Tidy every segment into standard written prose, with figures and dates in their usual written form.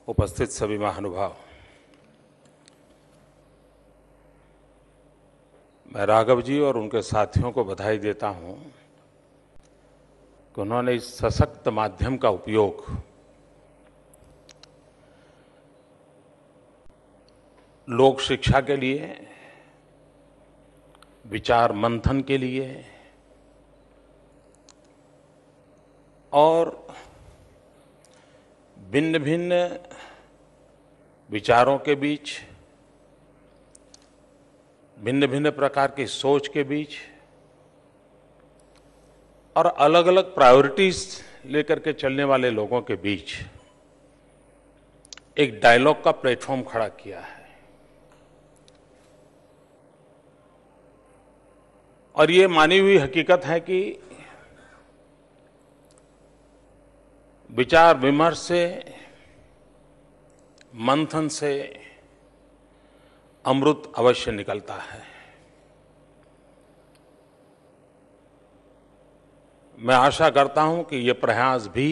उपस्थित सभी महानुभाव, मैं राघव जी और उनके साथियों को बधाई देता हूं कि उन्होंने इस सशक्त माध्यम का उपयोग लोक शिक्षा के लिए, विचार मंथन के लिए और भिन्न भिन्न विचारों के बीच, भिन्न भिन्न प्रकार की सोच के बीच और अलग अलग प्रायोरिटीज लेकर के चलने वाले लोगों के बीच एक डायलॉग का प्लेटफॉर्म खड़ा किया है। और ये मानी हुई हकीकत है कि विचार विमर्श से, मंथन से अमृत अवश्य निकलता है। मैं आशा करता हूं कि ये प्रयास भी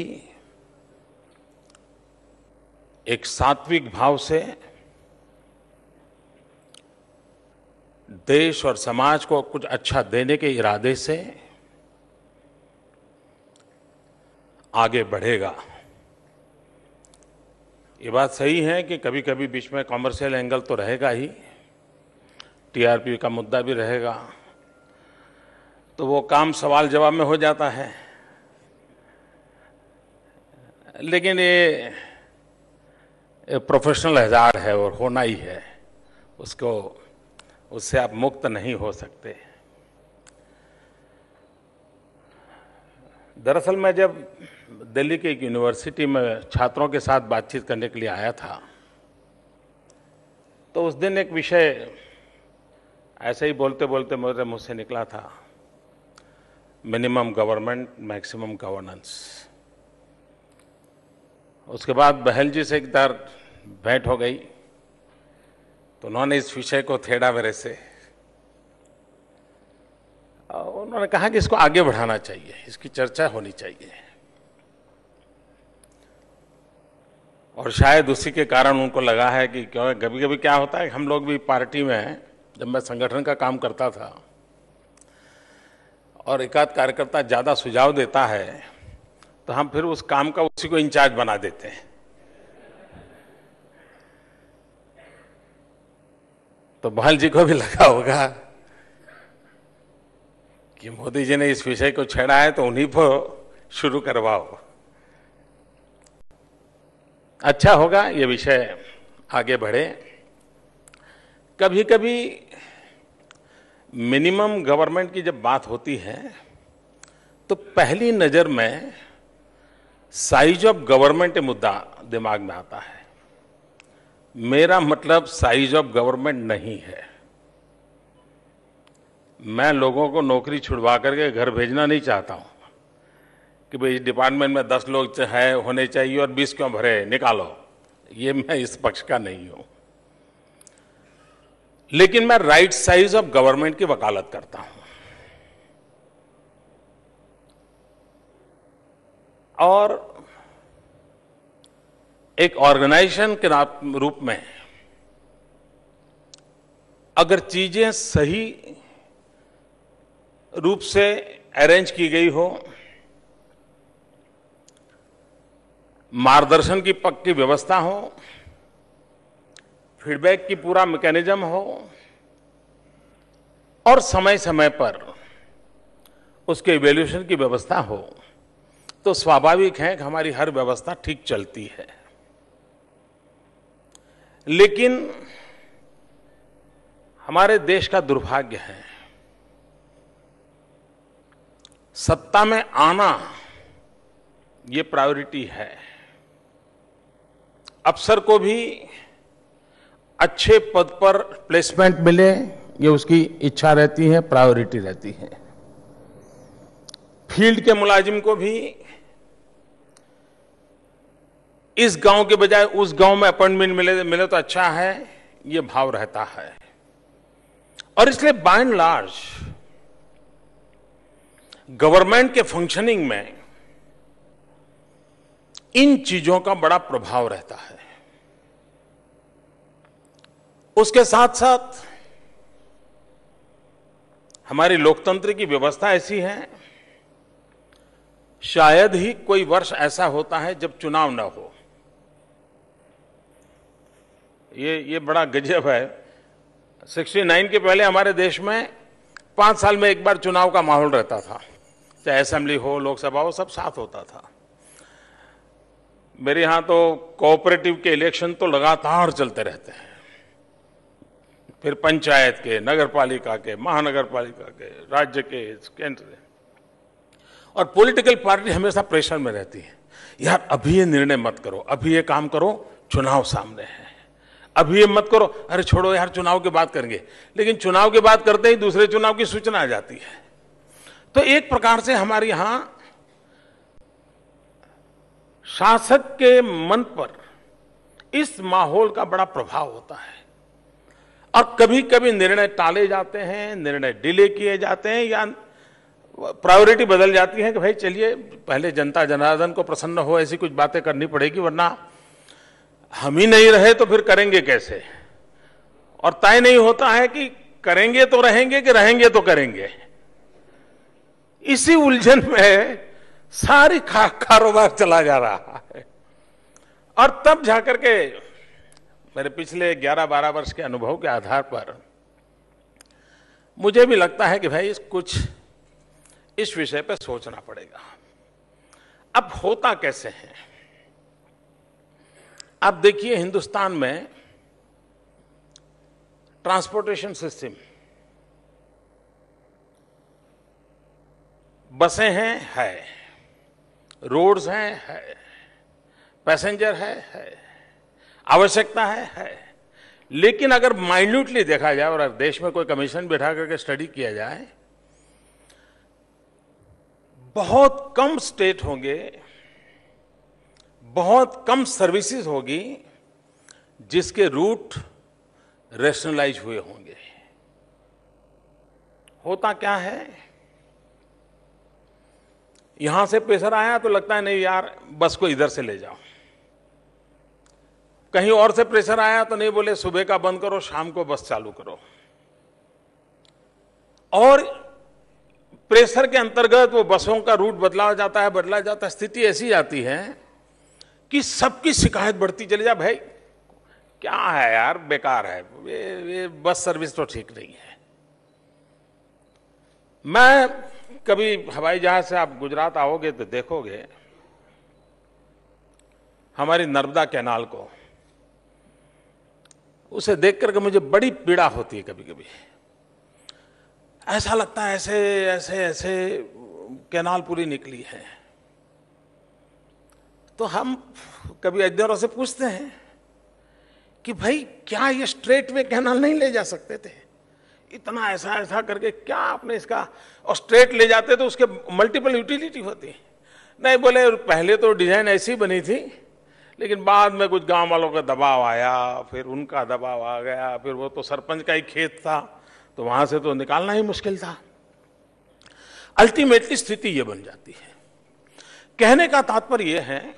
एक सात्विक भाव से देश और समाज को कुछ अच्छा देने के इरादे से आगे बढ़ेगा। ये बात सही है कि कभी कभी बीच में कॉमर्शियल एंगल तो रहेगा ही, टीआरपी का मुद्दा भी रहेगा, तो वो काम सवाल जवाब में हो जाता है। लेकिन ये प्रोफेशनल हज़ार है और होना ही है, उससे आप मुक्त नहीं हो सकते। दरअसल मैं जब दिल्ली की एक यूनिवर्सिटी में छात्रों के साथ बातचीत करने के लिए आया था, तो उस दिन एक विषय ऐसे ही बोलते बोलते मेरे मुंह से निकला था, मिनिमम गवर्नमेंट मैक्सिमम गवर्नेंस। उसके बाद बहल जी से एक बार भेंट हो गई, तो उन्होंने इस विषय को छेड़ा मेरे से। उन्होंने कहा कि इसको आगे बढ़ाना चाहिए, इसकी चर्चा होनी चाहिए। और शायद उसी के कारण उनको लगा है कि क्यों, कभी कभी क्या होता है, हम लोग भी पार्टी में, जब मैं संगठन का काम करता था और एकाध कार्यकर्ता ज़्यादा सुझाव देता है तो हम फिर उस काम का उसी को इंचार्ज बना देते हैं। तो बहल जी को भी लगा होगा कि मोदी जी ने इस विषय को छेड़ा है तो उन्हीं को शुरू करवाओ। अच्छा होगा ये विषय आगे बढ़े। कभी कभी मिनिमम गवर्नमेंट की जब बात होती है तो पहली नजर में साइज ऑफ गवर्नमेंट मुद्दा दिमाग में आता है। मेरा मतलब साइज ऑफ गवर्नमेंट नहीं है। मैं लोगों को नौकरी छुड़वा करके घर भेजना नहीं चाहता हूं कि भाई इस डिपार्टमेंट में 10 लोग होने चाहिए और 20 क्यों भरे, निकालो। ये मैं इस पक्ष का नहीं हूं। लेकिन मैं राइट साइज ऑफ गवर्नमेंट की वकालत करता हूं। और एक ऑर्गेनाइजेशन के रूप में अगर चीजें सही रूप से अरेंज की गई हो, मार्गदर्शन की पक्की व्यवस्था हो, फीडबैक की पूरा मैकेनिज्म हो और समय समय पर उसके इवैल्यूएशन की व्यवस्था हो, तो स्वाभाविक है कि हमारी हर व्यवस्था ठीक चलती है। लेकिन हमारे देश का दुर्भाग्य है, सत्ता में आना ये प्रायोरिटी है। अफसर को भी अच्छे पद पर प्लेसमेंट मिले, ये उसकी इच्छा रहती है, प्रायोरिटी रहती है। फील्ड के मुलाजिम को भी इस गांव के बजाय उस गांव में अपॉइंटमेंट मिले तो अच्छा है, ये भाव रहता है। और इसलिए बाय एंड लार्ज गवर्नमेंट के फंक्शनिंग में इन चीजों का बड़ा प्रभाव रहता है। उसके साथ साथ हमारी लोकतंत्र की व्यवस्था ऐसी है, शायद ही कोई वर्ष ऐसा होता है जब चुनाव न हो। ये बड़ा गजब है। 69 के पहले हमारे देश में 5 साल में एक बार चुनाव का माहौल रहता था, चाहे असेंबली हो, लोकसभा हो, सब साथ होता था। मेरे यहां तो कोऑपरेटिव के इलेक्शन तो लगातार चलते रहते हैं, फिर पंचायत के, नगर पालिका के, महानगर पालिका के, राज्य के, केंद्र के। और पॉलिटिकल पार्टी हमेशा प्रेशर में रहती है, यार अभी ये निर्णय मत करो, अभी ये काम करो, चुनाव सामने है, अभी ये मत करो, अरे छोड़ो यार चुनाव के बाद करेंगे। लेकिन चुनाव के बाद करते ही दूसरे चुनाव की सूचना आ जाती है। तो एक प्रकार से हमारे यहां शासक के मन पर इस माहौल का बड़ा प्रभाव होता है और कभी कभी निर्णय टाले जाते हैं, निर्णय डिले किए जाते हैं, या प्रायोरिटी बदल जाती है कि भाई चलिए पहले जनता जनार्दन को प्रसन्न हो, ऐसी कुछ बातें करनी पड़ेगी, वरना हम ही नहीं रहे तो फिर करेंगे कैसे। और तय नहीं होता है कि करेंगे तो रहेंगे कि रहेंगे तो करेंगे। इसी उलझन में सारी कारोबार चला जा रहा है। और तब जाकर के मेरे पिछले 11-12 वर्ष के अनुभव के आधार पर मुझे भी लगता है कि भाई कुछ इस विषय पर सोचना पड़ेगा। अब होता कैसे है, आप देखिए हिंदुस्तान में ट्रांसपोर्टेशन सिस्टम, बसें हैं, है, रोड्स हैं, है, पैसेंजर है, आवश्यकता है। लेकिन अगर माइन्यूटली देखा जाए और अगर देश में कोई कमीशन बैठा करके स्टडी किया जाए, बहुत कम स्टेट होंगे, बहुत कम सर्विसेज होगी जिसके रूट रैशनलाइज हुए होंगे। होता क्या है, यहां से प्रेशर आया तो लगता है नहीं यार बस को इधर से ले जाओ, कहीं और से प्रेशर आया तो नहीं, बोले सुबह का बंद करो, शाम को बस चालू करो। और प्रेशर के अंतर्गत वो बसों का रूट बदला जाता है। स्थिति ऐसी आती है कि सबकी शिकायत बढ़ती चली जाए, भाई क्या है यार, बेकार है, ये बस सर्विस तो ठीक नहीं है। मैं कभी हवाई जहाज से आप गुजरात आओगे तो देखोगे हमारी नर्मदा कैनाल को, उसे देख करके मुझे बड़ी पीड़ा होती है। कभी कभी ऐसा लगता है ऐसे ऐसे ऐसे कैनाल पूरी निकली है। तो हम कभी अध्ययनों से पूछते हैं कि भाई क्या ये स्ट्रेट वे कैनाल नहीं ले जा सकते थे, इतना ऐसा ऐसा करके क्या आपने इसका, और स्ट्रेट ले जाते तो उसके मल्टीपल यूटिलिटी होती। नहीं, बोले पहले तो डिजाइन ऐसी बनी थी, लेकिन बाद में कुछ गांव वालों का दबाव आया, फिर उनका दबाव आ गया, फिर वो तो सरपंच का ही खेत था तो वहां से तो निकालना ही मुश्किल था। अल्टीमेटली स्थिति ये बन जाती है। कहने का तात्पर्य यह है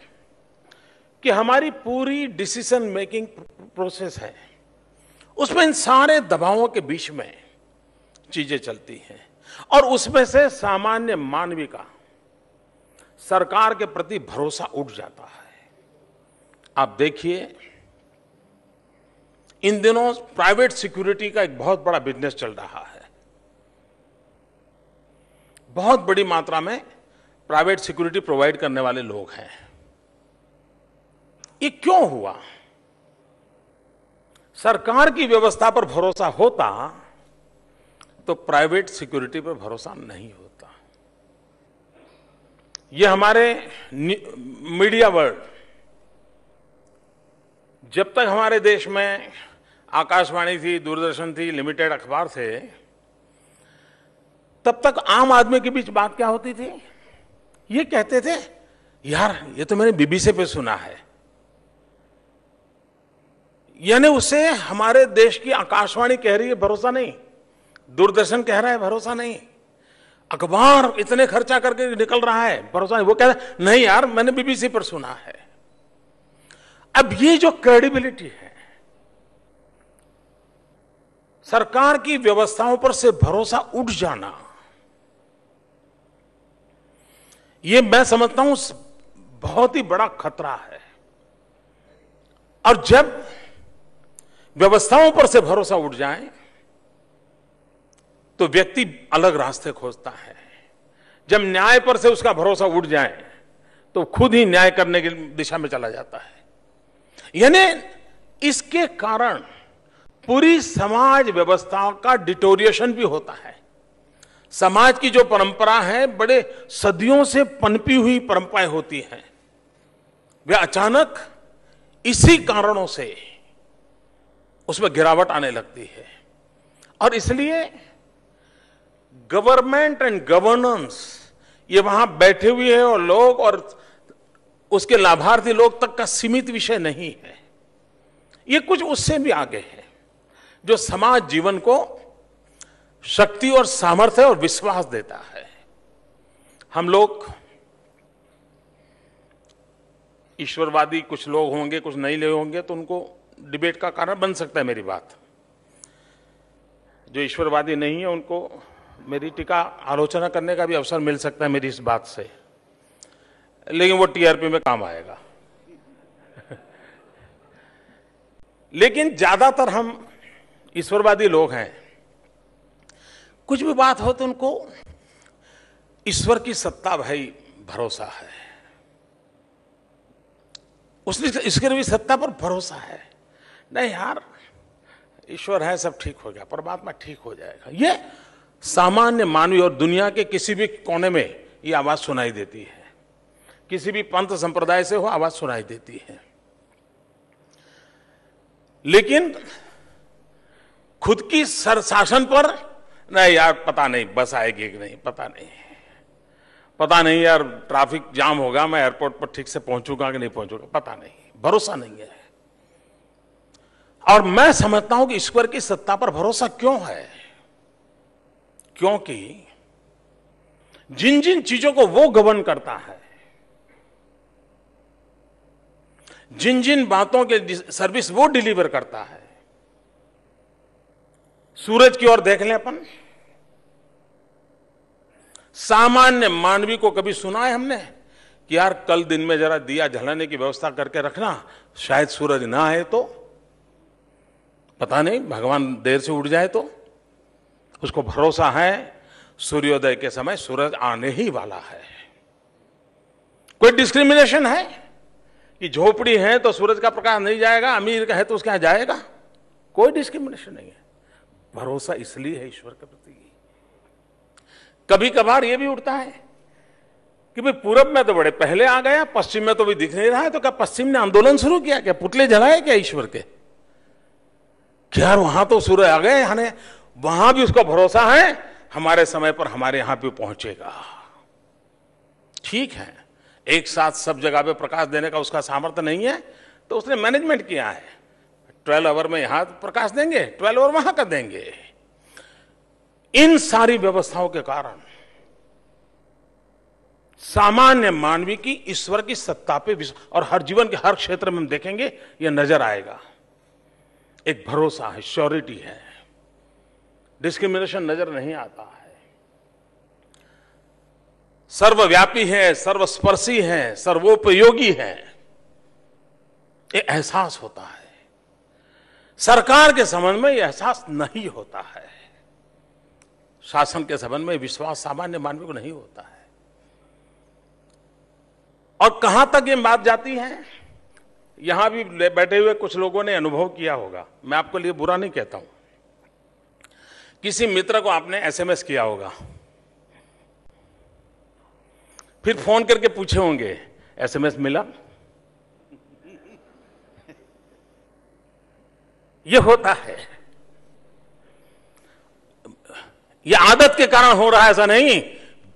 कि हमारी पूरी डिसीजन मेकिंग प्रोसेस है, उसमें इन सारे दबावों के बीच में चीजें चलती हैं और उसमें से सामान्य मानवी का सरकार के प्रति भरोसा उठ जाता है। आप देखिए इन दिनों प्राइवेट सिक्योरिटी का एक बहुत बड़ा बिजनेस चल रहा है। बहुत बड़ी मात्रा में प्राइवेट सिक्योरिटी प्रोवाइड करने वाले लोग हैं। ये क्यों हुआ? सरकार की व्यवस्था पर भरोसा होता तो प्राइवेट सिक्योरिटी पर भरोसा नहीं होता। ये हमारे मीडिया वर्ल्ड, जब तक हमारे देश में आकाशवाणी थी, दूरदर्शन थी, लिमिटेड अखबार थे, तब तक आम आदमी के बीच बात क्या होती थी? ये कहते थे यार ये तो मैंने बीबीसी पे सुना है, यानी उससे हमारे देश की आकाशवाणी कह रही है भरोसा नहीं, दूरदर्शन कह रहा है भरोसा नहीं, अखबार इतने खर्चा करके निकल रहा है भरोसा नहीं। वो कह रहा है नहीं यार मैंने बीबीसी पर सुना है। अब ये जो क्रेडिबिलिटी है सरकार की व्यवस्थाओं पर से भरोसा उठ जाना, ये मैं समझता हूं बहुत ही बड़ा खतरा है। और जब व्यवस्थाओं पर से भरोसा उठ जाए तो व्यक्ति अलग रास्ते खोजता है। जब न्याय पर से उसका भरोसा उठ जाए तो खुद ही न्याय करने की दिशा में चला जाता है। यानी इसके कारण पूरी समाज व्यवस्था का डिटोरिएशन भी होता है। समाज की जो परंपरा है, बड़े सदियों से पनपी हुई परंपराएं होती हैं, वे अचानक इसी कारणों से उसमें गिरावट आने लगती है। और इसलिए गवर्नमेंट एंड गवर्नेंस, ये वहां बैठे हुए हैं और लोग और उसके लाभार्थी लोग तक का सीमित विषय नहीं है। ये कुछ उससे भी आगे है, जो समाज जीवन को शक्ति और सामर्थ्य और विश्वास देता है। हम लोग ईश्वरवादी कुछ लोग होंगे, कुछ नहीं लोग होंगे, तो उनको डिबेट का कारण बन सकता है मेरी बात। जो ईश्वरवादी नहीं है उनको मेरी टीका आलोचना करने का भी अवसर मिल सकता है मेरी इस बात से, लेकिन वो टीआरपी में काम आएगा। लेकिन ज्यादातर हम ईश्वरवादी लोग हैं, कुछ भी बात हो तो उनको ईश्वर की सत्ता भाई भरोसा है, उसने इसके भी सत्ता पर भरोसा है। नहीं यार, ईश्वर है, सब ठीक हो गया, परमात्मा ठीक हो जाएगा। ये सामान्य मानवीय और दुनिया के किसी भी कोने में ये आवाज सुनाई देती है, किसी भी पंथ संप्रदाय से हो आवाज सुनाई देती है। लेकिन खुद की शासन पर नहीं यार, पता नहीं बस आएगी कि नहीं, पता नहीं यार, ट्रैफिक जाम होगा, मैं एयरपोर्ट पर ठीक से पहुंचूंगा कि नहीं पहुंचूंगा, पता नहीं, भरोसा नहीं है। और मैं समझता हूं कि ईश्वर की सत्ता पर भरोसा क्यों है, क्योंकि जिन जिन चीजों को वो गवर्न करता है, जिन जिन बातों के सर्विस वो डिलीवर करता है। सूरज की ओर देख लें अपन, सामान्य मानवी को कभी सुना है हमने कि यार कल दिन में जरा दिया जलाने की व्यवस्था करके रखना, शायद सूरज ना आए तो, पता नहीं भगवान देर से उठ जाए तो। उसको भरोसा है सूर्योदय के समय सूरज आने ही वाला है। कोई डिस्क्रिमिनेशन है कि झोपड़ी है तो सूरज का प्रकाश नहीं जाएगा, अमीर का है तो उसके यहां जाएगा? कोई डिस्क्रिमिनेशन नहीं है। भरोसा इसलिए है ईश्वर के प्रति। कभी कभार यह भी उठता है कि भाई पूरब में तो बड़े पहले आ गया, पश्चिम में तो भी दिख नहीं रहा है, तो क्या पश्चिम ने आंदोलन शुरू किया, क्या पुतले जलाए क्या ईश्वर के? क्या यार वहां तो सूर्य आ गए, यानी वहां भी उसका भरोसा है हमारे समय पर हमारे यहां भी पहुंचेगा। ठीक है, एक साथ सब जगह पे प्रकाश देने का उसका सामर्थ्य नहीं है, तो उसने मैनेजमेंट किया है, 12 आवर में यहां प्रकाश देंगे, 12 आवर वहां कर देंगे। इन सारी व्यवस्थाओं के कारण सामान्य मानवी की ईश्वर की सत्ता पे और हर जीवन के हर क्षेत्र में हम देखेंगे यह नजर आएगा। एक भरोसा है, श्योरिटी है, डिस्क्रिमिनेशन नजर नहीं आता है, सर्वव्यापी है, सर्वस्पर्शी है, सर्वोपयोगी है, ये एहसास होता है। सरकार के संबंध में यह एहसास नहीं होता है, शासन के संबंध में विश्वास सामान्य मानवी को नहीं होता है। और कहां तक ये बात जाती है, यहां भी बैठे हुए कुछ लोगों ने अनुभव किया होगा, मैं आपको लिए बुरा नहीं कहता हूं। किसी मित्र को आपने एसएमएस किया होगा, फिर फोन करके पूछे होंगे एसएमएस मिला? यह होता है, यह आदत के कारण हो रहा है ऐसा नहीं,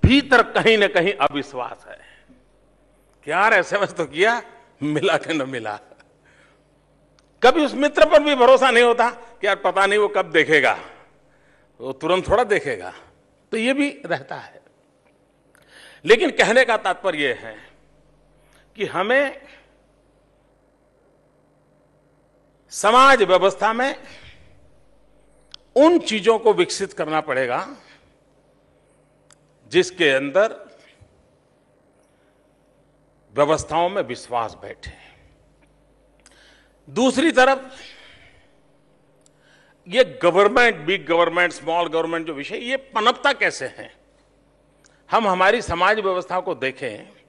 भीतर कहीं ना कहीं अविश्वास है कि यार एसएमएस तो किया, मिला कि न मिला। कभी उस मित्र पर भी भरोसा नहीं होता कि यार पता नहीं वो कब देखेगा, वो तुरंत थोड़ा देखेगा, तो ये भी रहता है। लेकिन कहने का तात्पर्य यह है कि हमें समाज व्यवस्था में उन चीजों को विकसित करना पड़ेगा जिसके अंदर व्यवस्थाओं में विश्वास बैठे। दूसरी तरफ ये government, big government, small government जो विषय, ये पनपता कैसे है? हम हमारी समाज व्यवस्था को देखें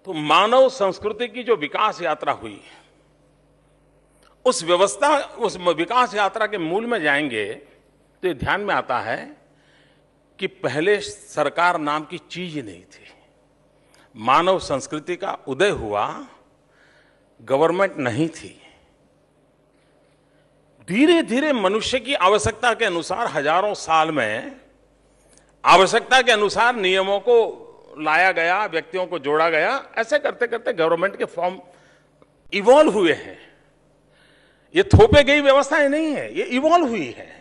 तो मानव संस्कृति की जो विकास यात्रा हुई, उस विकास यात्रा के मूल में जाएंगे तो ये ध्यान में आता है कि पहले सरकार नाम की चीज नहीं थी। मानव संस्कृति का उदय हुआ, गवर्नमेंट नहीं थी। धीरे धीरे मनुष्य की आवश्यकता के अनुसार हजारों साल में आवश्यकता के अनुसार नियमों को लाया गया, व्यक्तियों को जोड़ा गया। ऐसे करते करते गवर्नमेंट के फॉर्म इवॉल्व हुए हैं। ये थोपे गई व्यवस्थाएं नहीं है, ये इवॉल्व हुई है।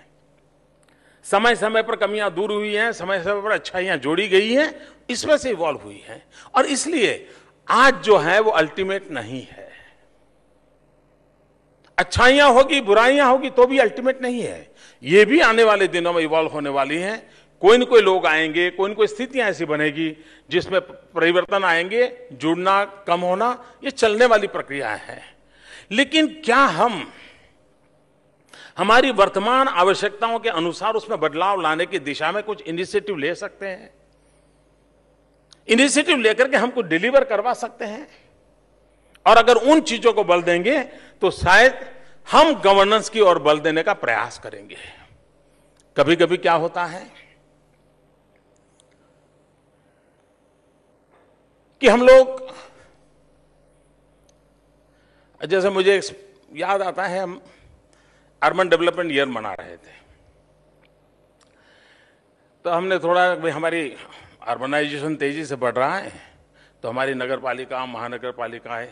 समय समय पर कमियां दूर हुई हैं, समय समय पर अच्छाइयां जोड़ी गई हैं, इसमें से इवॉल्व हुई हैं। और इसलिए आज जो है वो अल्टीमेट नहीं है। अच्छाइयां होगी, बुराइयां होगी तो भी अल्टीमेट नहीं है। ये भी आने वाले दिनों में इवॉल्व होने वाली हैं। कोई न कोई लोग आएंगे, कोई न कोई स्थितियां ऐसी बनेगी जिसमें परिवर्तन आएंगे, जुड़ना, कम होना, ये चलने वाली प्रक्रिया है। लेकिन क्या हम हमारी वर्तमान आवश्यकताओं के अनुसार उसमें बदलाव लाने की दिशा में कुछ इनिशिएटिव ले सकते हैं? इनिशिएटिव लेकर के हम कुछ डिलीवर करवा सकते हैं। और अगर उन चीजों को बल देंगे तो शायद हम गवर्नेंस की ओर बल देने का प्रयास करेंगे। कभी कभी क्या होता है कि हम लोग, जैसे मुझे याद आता है, हम अर्बन डेवलपमेंट ईयर मना रहे थे, तो हमने थोड़ा, भाई हमारी अर्बनाइजेशन तेजी से बढ़ रहा है तो हमारी नगर पालिका, महानगर पालिकाएं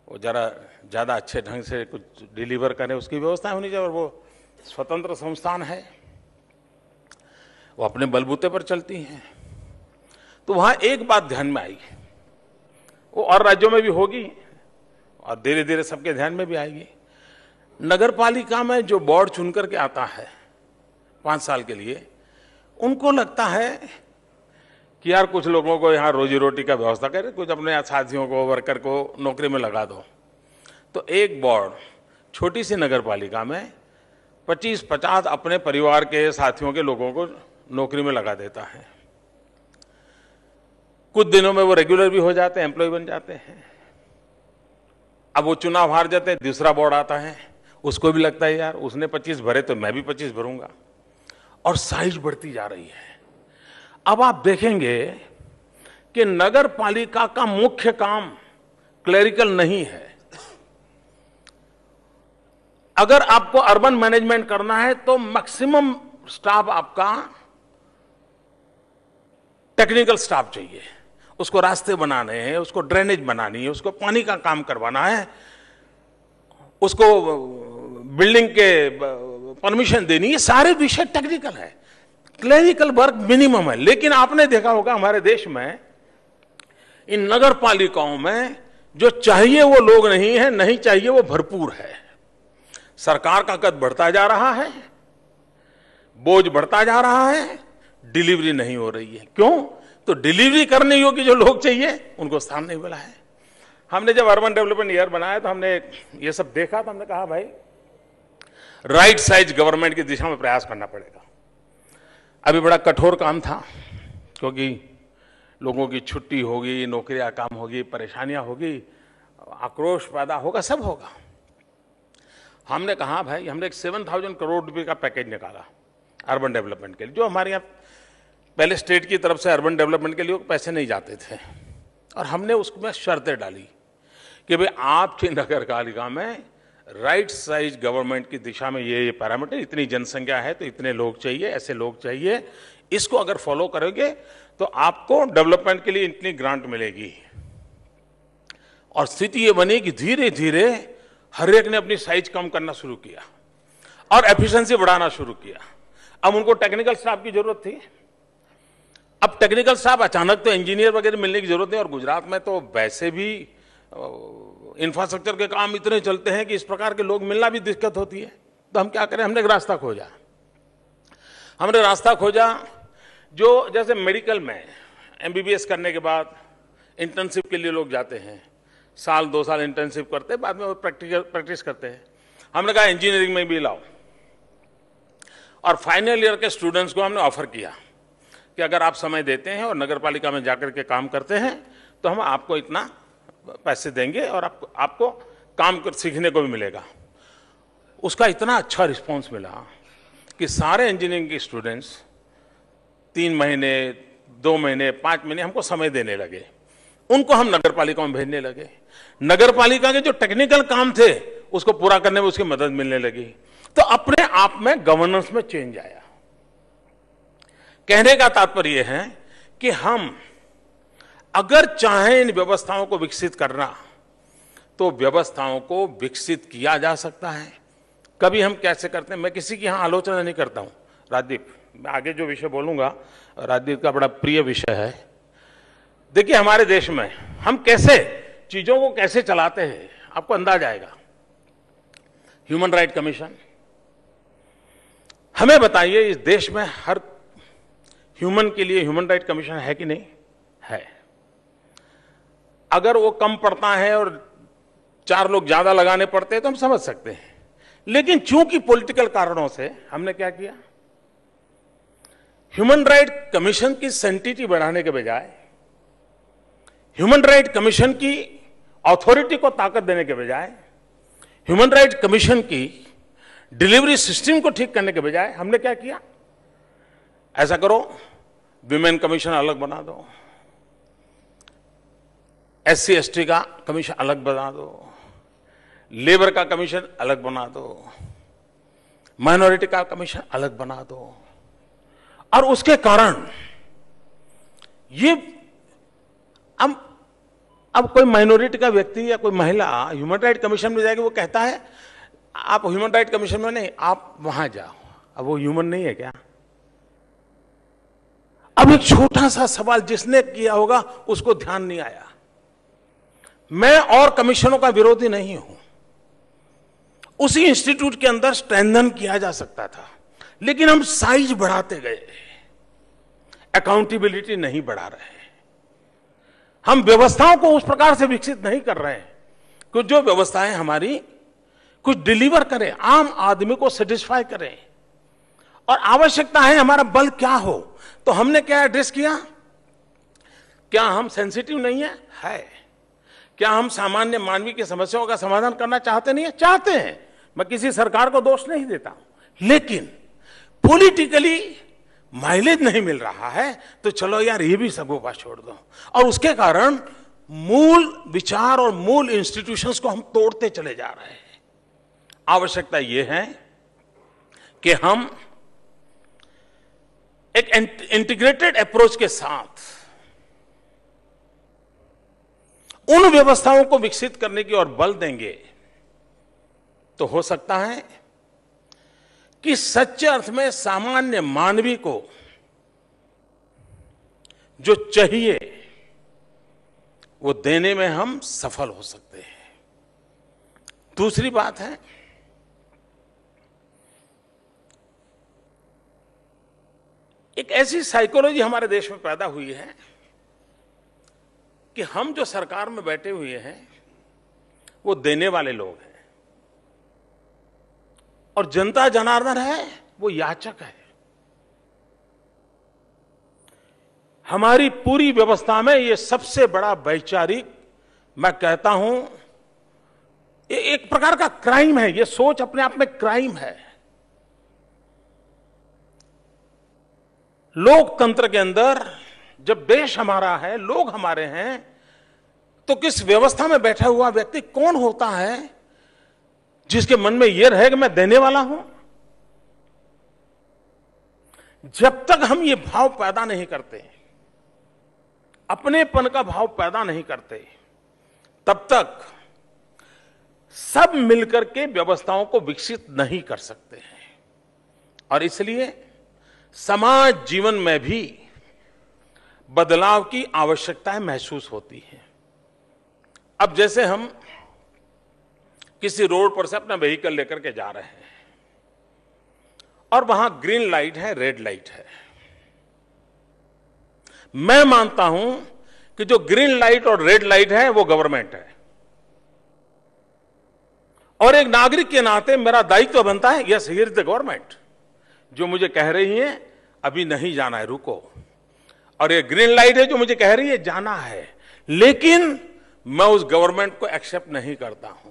वो जरा ज़्यादा अच्छे ढंग से कुछ डिलीवर करें, उसकी व्यवस्था होनी चाहिए। और वो स्वतंत्र संस्थान है, वो अपने बलबूते पर चलती हैं। तो वहाँ एक बात ध्यान में आई, वो और राज्यों में भी होगी और धीरे धीरे सबके ध्यान में भी आएगी। नगर पालिका में जो बोर्ड चुन करके आता है 5 साल के लिए, उनको लगता है कि यार कुछ लोगों को यहाँ रोजी रोटी का व्यवस्था करें, कुछ अपने साथियों को, वर्कर को नौकरी में लगा दो। तो एक बोर्ड छोटी सी नगर पालिका में 25-50 अपने परिवार के, साथियों के लोगों को नौकरी में लगा देता है। कुछ दिनों में वो रेगुलर भी हो जाते हैं, एम्प्लॉय बन जाते हैं। अब वो चुनाव हार जाते हैं, दूसरा बोर्ड आता है, उसको भी लगता है यार उसने 25 भरे तो मैं भी 25 भरूंगा, और साइज बढ़ती जा रही है। अब आप देखेंगे कि नगर पालिका का मुख्य काम क्लेरिकल नहीं है। अगर आपको अर्बन मैनेजमेंट करना है तो मैक्सिमम स्टाफ आपका टेक्निकल स्टाफ चाहिए। उसको रास्ते बनाने हैं, उसको ड्रेनेज बनानी है, उसको पानी का काम करवाना है, उसको बिल्डिंग के परमिशन देनी है। सारे विषय टेक्निकल है, क्लेरिकल वर्क मिनिमम है। लेकिन आपने देखा होगा हमारे देश में इन नगर पालिकाओं में जो चाहिए वो लोग नहीं है, नहीं चाहिए वो भरपूर है। सरकार का कद बढ़ता जा रहा है, बोझ बढ़ता जा रहा है, डिलीवरी नहीं हो रही है। क्यों? तो डिलीवरी करने योग्य जो लोग चाहिए उनको स्थान नहीं मिला है। हमने जब अर्बन डेवलपमेंट ईयर बनाया तो हमने ये सब देखा, तो हमने कहा भाई राइट साइज गवर्नमेंट की दिशा में प्रयास करना पड़ेगा। अभी बड़ा कठोर काम था, क्योंकि लोगों की छुट्टी होगी, नौकरियां काम होगी, परेशानियां होगी, आक्रोश पैदा होगा, सब होगा। हमने कहा भाई, हमने एक 7,000 करोड़ रुपए का पैकेज निकाला अर्बन डेवलपमेंट के लिए, जो हमारे यहाँ पहले स्टेट की तरफ से अर्बन डेवलपमेंट के लिए पैसे नहीं जाते थे। और हमने उसमें शर्तें डाली कि भाई आपकी नगर पालिका में राइट साइज गवर्नमेंट की दिशा में ये पैरामीटर, इतनी जनसंख्या है तो इतने लोग चाहिए, ऐसे लोग चाहिए, इसको अगर फॉलो करोगे तो आपको डेवलपमेंट के लिए इतनी ग्रांट मिलेगी। और स्थिति ये बनी कि धीरे धीरे हर एक ने अपनी साइज कम करना शुरू किया और एफिशिएंसी बढ़ाना शुरू किया। अब उनको टेक्निकल स्टाफ की जरूरत थी। अब टेक्निकल स्टाफ, अचानक तो इंजीनियर वगैरह मिलने की जरूरत नहीं, और गुजरात में तो वैसे भी इंफ्रास्ट्रक्चर के काम इतने चलते हैं कि इस प्रकार के लोग मिलना भी दिक्कत होती है। तो हम क्या करें, हमने एक रास्ता खोजा। हमने रास्ता खोजा जो जैसे मेडिकल में एमबीबीएस करने के बाद इंटर्नशिप के लिए लोग जाते हैं, साल 2 साल इंटर्नशिप करते हैं, बाद में वो प्रैक्टिस करते हैं। हमने कहा इंजीनियरिंग में भी लाओ, और फाइनल ईयर के स्टूडेंट्स को हमने ऑफर किया कि अगर आप समय देते हैं और नगर पालिका में जाकर के काम करते हैं तो हम आपको इतना पैसे देंगे और आपको काम सीखने को भी मिलेगा। उसका इतना अच्छा रिस्पॉन्स मिला कि सारे इंजीनियरिंग के स्टूडेंट्स 3 महीने, 2 महीने, 5 महीने हमको समय देने लगे। उनको हम नगर पालिका में भेजने लगे। नगर पालिका के जो टेक्निकल काम थे उसको पूरा करने में उसकी मदद मिलने लगी। तो अपने आप में गवर्नेंस में चेंज आया। कहने का तात्पर्य है कि हम अगर चाहें इन व्यवस्थाओं को विकसित करना तो व्यवस्थाओं को विकसित किया जा सकता है। कभी हम कैसे करते हैं, मैं किसी की यहां आलोचना नहीं करता हूं। राजदीप, मैं आगे जो विषय बोलूंगा राजदीप का बड़ा प्रिय विषय है। देखिए हमारे देश में हम कैसे चीजों को कैसे चलाते हैं आपको अंदाज आएगा। ह्यूमन राइट कमीशन, हमें बताइए इस देश में हर ह्यूमन के लिए ह्यूमन राइट कमीशन है कि नहीं है? अगर वो कम पड़ता है और 4 लोग ज्यादा लगाने पड़ते हैं तो हम समझ सकते हैं, लेकिन चूंकि पॉलिटिकल कारणों से हमने क्या किया, ह्यूमन राइट कमीशन की सेंटिटी बढ़ाने के बजाय, ह्यूमन राइट कमीशन की अथॉरिटी को ताकत देने के बजाय, ह्यूमन राइट कमीशन की डिलीवरी सिस्टम को ठीक करने के बजाय हमने क्या किया, ऐसा करो विमेन कमीशन अलग बना दो, एससी एसटी का कमीशन अलग बना दो, लेबर का कमीशन अलग बना दो, माइनॉरिटी का कमीशन अलग बना दो। और उसके कारण ये अब कोई माइनॉरिटी का व्यक्ति या कोई महिला ह्यूमन राइट कमीशन में जाएगी, वो कहता है आप ह्यूमन राइट कमीशन में नहीं, आप वहां जाओ। अब वो ह्यूमन नहीं है क्या? अब एक छोटा सा सवाल जिसने किया होगा उसको ध्यान नहीं आया। मैं और कमीशनों का विरोधी नहीं हूं, उसी इंस्टीट्यूट के अंदर स्ट्रेंथन किया जा सकता था, लेकिन हम साइज बढ़ाते गए, अकाउंटेबिलिटी नहीं बढ़ा रहे, हम व्यवस्थाओं को उस प्रकार से विकसित नहीं कर रहे हैं कि जो व्यवस्थाएं हमारी कुछ डिलीवर करें, आम आदमी को सेटिस्फाई करें। और आवश्यकता है हमारा बल क्या हो, तो हमने क्या एड्रेस किया? क्या हम सेंसिटिव नहीं है? क्या हम सामान्य मानवीय की समस्याओं का समाधान करना चाहते नहीं है? चाहते हैं। मैं किसी सरकार को दोष नहीं देता हूं, लेकिन पॉलिटिकली माइलेज नहीं मिल रहा है तो चलो यार ये भी सगोपा छोड़ दो। और उसके कारण मूल विचार और मूल इंस्टीट्यूशंस को हम तोड़ते चले जा रहे हैं। आवश्यकता यह है कि हम एक इंटीग्रेटेड अप्रोच के साथ उन व्यवस्थाओं को विकसित करने की ओर बल देंगे तो हो सकता है कि सच्चे अर्थ में सामान्य मानवी को जो चाहिए वो देने में हम सफल हो सकते हैं। दूसरी बात है, एक ऐसी साइकोलॉजी हमारे देश में पैदा हुई है कि हम जो सरकार में बैठे हुए हैं वो देने वाले लोग हैं और जनता जनार्दन है वो याचक है। हमारी पूरी व्यवस्था में ये सबसे बड़ा वैचारिक, मैं कहता हूं ये एक प्रकार का क्राइम है। ये सोच अपने आप में क्राइम है। लोकतंत्र के अंदर जब देश हमारा है, लोग हमारे हैं, तो किस व्यवस्था में बैठा हुआ व्यक्ति कौन होता है जिसके मन में यह रहे कि मैं देने वाला हूं? जब तक हम ये भाव पैदा नहीं करते, अपनेपन का भाव पैदा नहीं करते, तब तक सब मिलकर के व्यवस्थाओं को विकसित नहीं कर सकते हैं। और इसलिए समाज जीवन में भी बदलाव की आवश्यकताएं महसूस होती है। अब जैसे हम किसी रोड पर से अपना व्हीकल लेकर के जा रहे हैं, और वहां ग्रीन लाइट है, रेड लाइट है। मैं मानता हूं कि जो ग्रीन लाइट और रेड लाइट है वो गवर्नमेंट है, और एक नागरिक के नाते मेरा दायित्व बनता है, yes here is the government, जो मुझे कह रही है अभी नहीं जाना है, रुको, और ये ग्रीन लाइट है जो मुझे कह रही है जाना है, लेकिन मैं उस गवर्नमेंट को एक्सेप्ट नहीं करता हूं।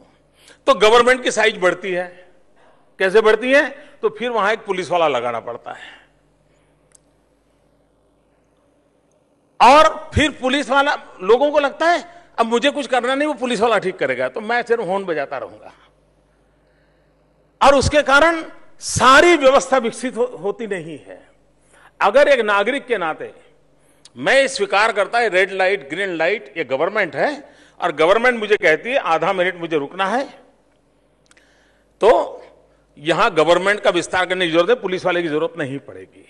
तो गवर्नमेंट की साइज बढ़ती है। कैसे बढ़ती है? तो फिर वहां एक पुलिस वाला लगाना पड़ता है, और फिर पुलिस वाला, लोगों को लगता है अब मुझे कुछ करना नहीं, वो पुलिस वाला ठीक करेगा, तो मैं सिर्फ हॉर्न बजाता रहूंगा, और उसके कारण सारी व्यवस्था विकसित होती नहीं है। अगर एक नागरिक के नाते मैं स्वीकार करता है रेड लाइट ग्रीन लाइट ये गवर्नमेंट है, और गवर्नमेंट मुझे कहती है आधा मिनट मुझे रुकना है, तो यहां गवर्नमेंट का विस्तार करने की जरूरत है, पुलिस वाले की जरूरत नहीं पड़ेगी।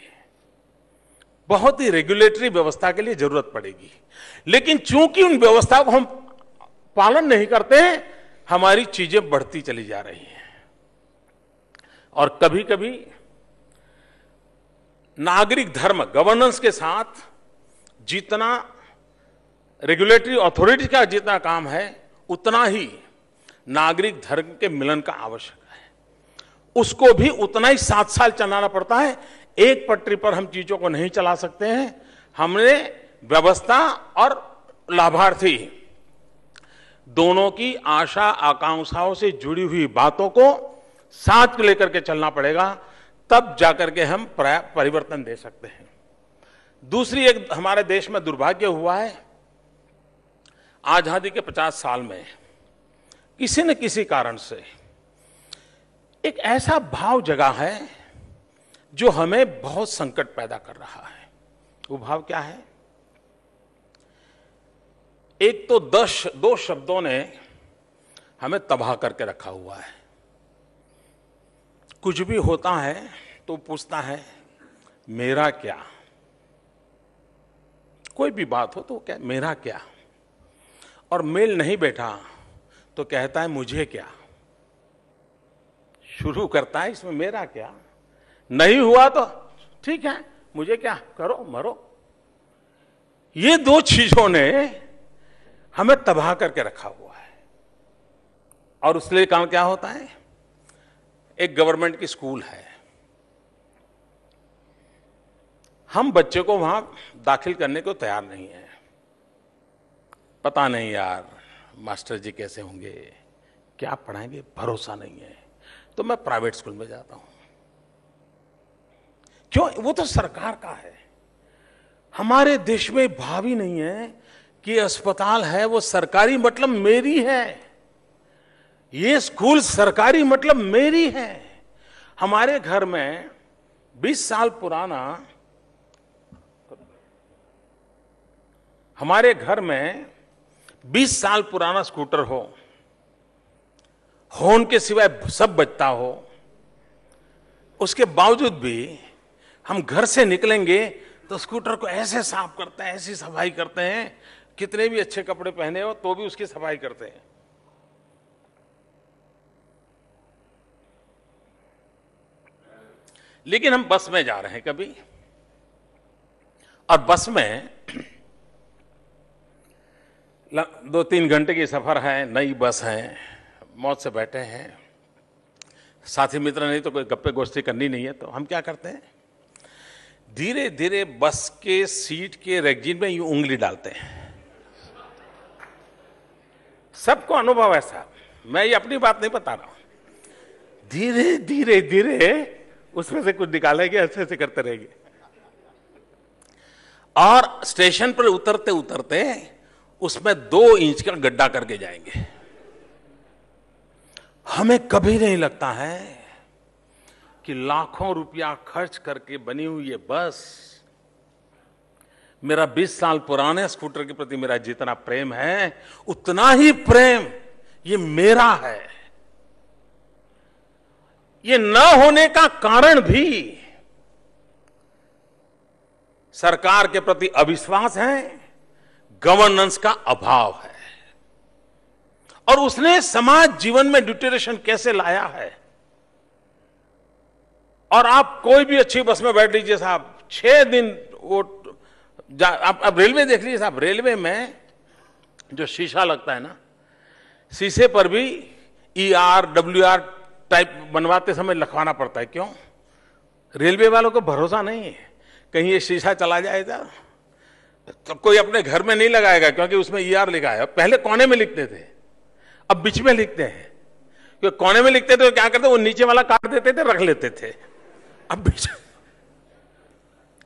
बहुत ही रेगुलेटरी व्यवस्था के लिए जरूरत पड़ेगी, लेकिन चूंकि उन व्यवस्था को हम पालन नहीं करते हैं, हमारी चीजें बढ़ती चली जा रही हैं। और कभी कभी नागरिक धर्म गवर्नेंस के साथ जितना रेगुलेटरी अथॉरिटी का जितना काम है, उतना ही नागरिक धर्म के मिलन का आवश्यक है। उसको भी उतना ही 7 साल चलाना पड़ता है। एक पटरी पर हम चीजों को नहीं चला सकते हैं। हमने व्यवस्था और लाभार्थी दोनों की आशा आकांक्षाओं से जुड़ी हुई बातों को साथ लेकर के चलना पड़ेगा, तब जाकर के हम परिवर्तन दे सकते हैं। दूसरी एक हमारे देश में दुर्भाग्य हुआ है, आजादी के 50 साल में किसी न किसी कारण से एक ऐसा भाव जगा है जो हमें बहुत संकट पैदा कर रहा है। वो भाव क्या है? एक तो 2 शब्दों ने हमें तबाह करके रखा हुआ है। कुछ भी होता है तो पूछता है मेरा क्या, कोई भी बात हो तो क्या मेरा क्या, और मेल नहीं बैठा तो कहता है मुझे क्या। शुरू करता है इसमें मेरा क्या, नहीं हुआ तो ठीक है मुझे क्या, करो मरो। ये 2 चीजों ने हमें तबाह करके रखा हुआ है। और उसके कारण क्या होता है, एक गवर्नमेंट की स्कूल है, हम बच्चे को वहां दाखिल करने को तैयार नहीं है। पता नहीं यार मास्टर जी कैसे होंगे, क्या पढ़ाएंगे, भरोसा नहीं है, तो मैं प्राइवेट स्कूल में जाता हूं। क्यों? वो तो सरकार का है। हमारे देश में भाव ही नहीं है कि अस्पताल है वो सरकारी मतलब मेरी है, ये स्कूल सरकारी मतलब मेरी है। हमारे घर में 20 साल पुराना, हमारे घर में 20 साल पुराना स्कूटर हो, हॉर्न के सिवाय सब बजता हो, उसके बावजूद भी हम घर से निकलेंगे तो स्कूटर को ऐसे साफ करते हैं, ऐसी सफाई करते हैं, कितने भी अच्छे कपड़े पहने हो तो भी उसकी सफाई करते हैं। लेकिन हम बस में जा रहे हैं कभी, और बस में 2-3 घंटे की सफर है, नई बस है, मौज से बैठे हैं, साथी मित्र नहीं तो कोई गप्पे गोष्ठी करनी नहीं है, तो हम क्या करते हैं, धीरे धीरे बस के सीट के रेगजीन में यूं उंगली डालते हैं। सबको अनुभव है साहब, मैं ये अपनी बात नहीं बता रहा हूं। धीरे धीरे धीरे उसमें से कुछ निकालेंगे, ऐसे ऐसे करते रहेंगे, और स्टेशन पर उतरते उतरते उसमें 2 इंच का गड्ढा करके जाएंगे। हमें कभी नहीं लगता है कि लाखों रुपया खर्च करके बनी हुई ये बस, मेरा 20 साल पुराने स्कूटर के प्रति मेरा जितना प्रेम है, उतना ही प्रेम ये मेरा है। ये न होने का कारण भी सरकार के प्रति अविश्वास है, गवर्नेंस का अभाव है, और उसने समाज जीवन में ड्यूटेरेशन कैसे लाया है। और आप कोई भी अच्छी बस में बैठ लीजिए साहब, 6 दिन वो अब रेलवे देख लीजिए साहब, रेलवे में जो शीशा लगता है ना, शीशे पर भी ER WR टाइप बनवाते समय लिखवाना पड़ता है। क्यों? रेलवे वालों को भरोसा नहीं है कहीं ये शीशा चला जाएगा तो कोई अपने घर में नहीं लगाएगा, क्योंकि उसमें ER लिखा है। पहले कोने में लिखते थे, अब बीच में लिखते हैं। क्योंकि कोने में लिखते थे तो क्या करते, वो नीचे वाला काट देते थे, रख लेते थे। अब बीच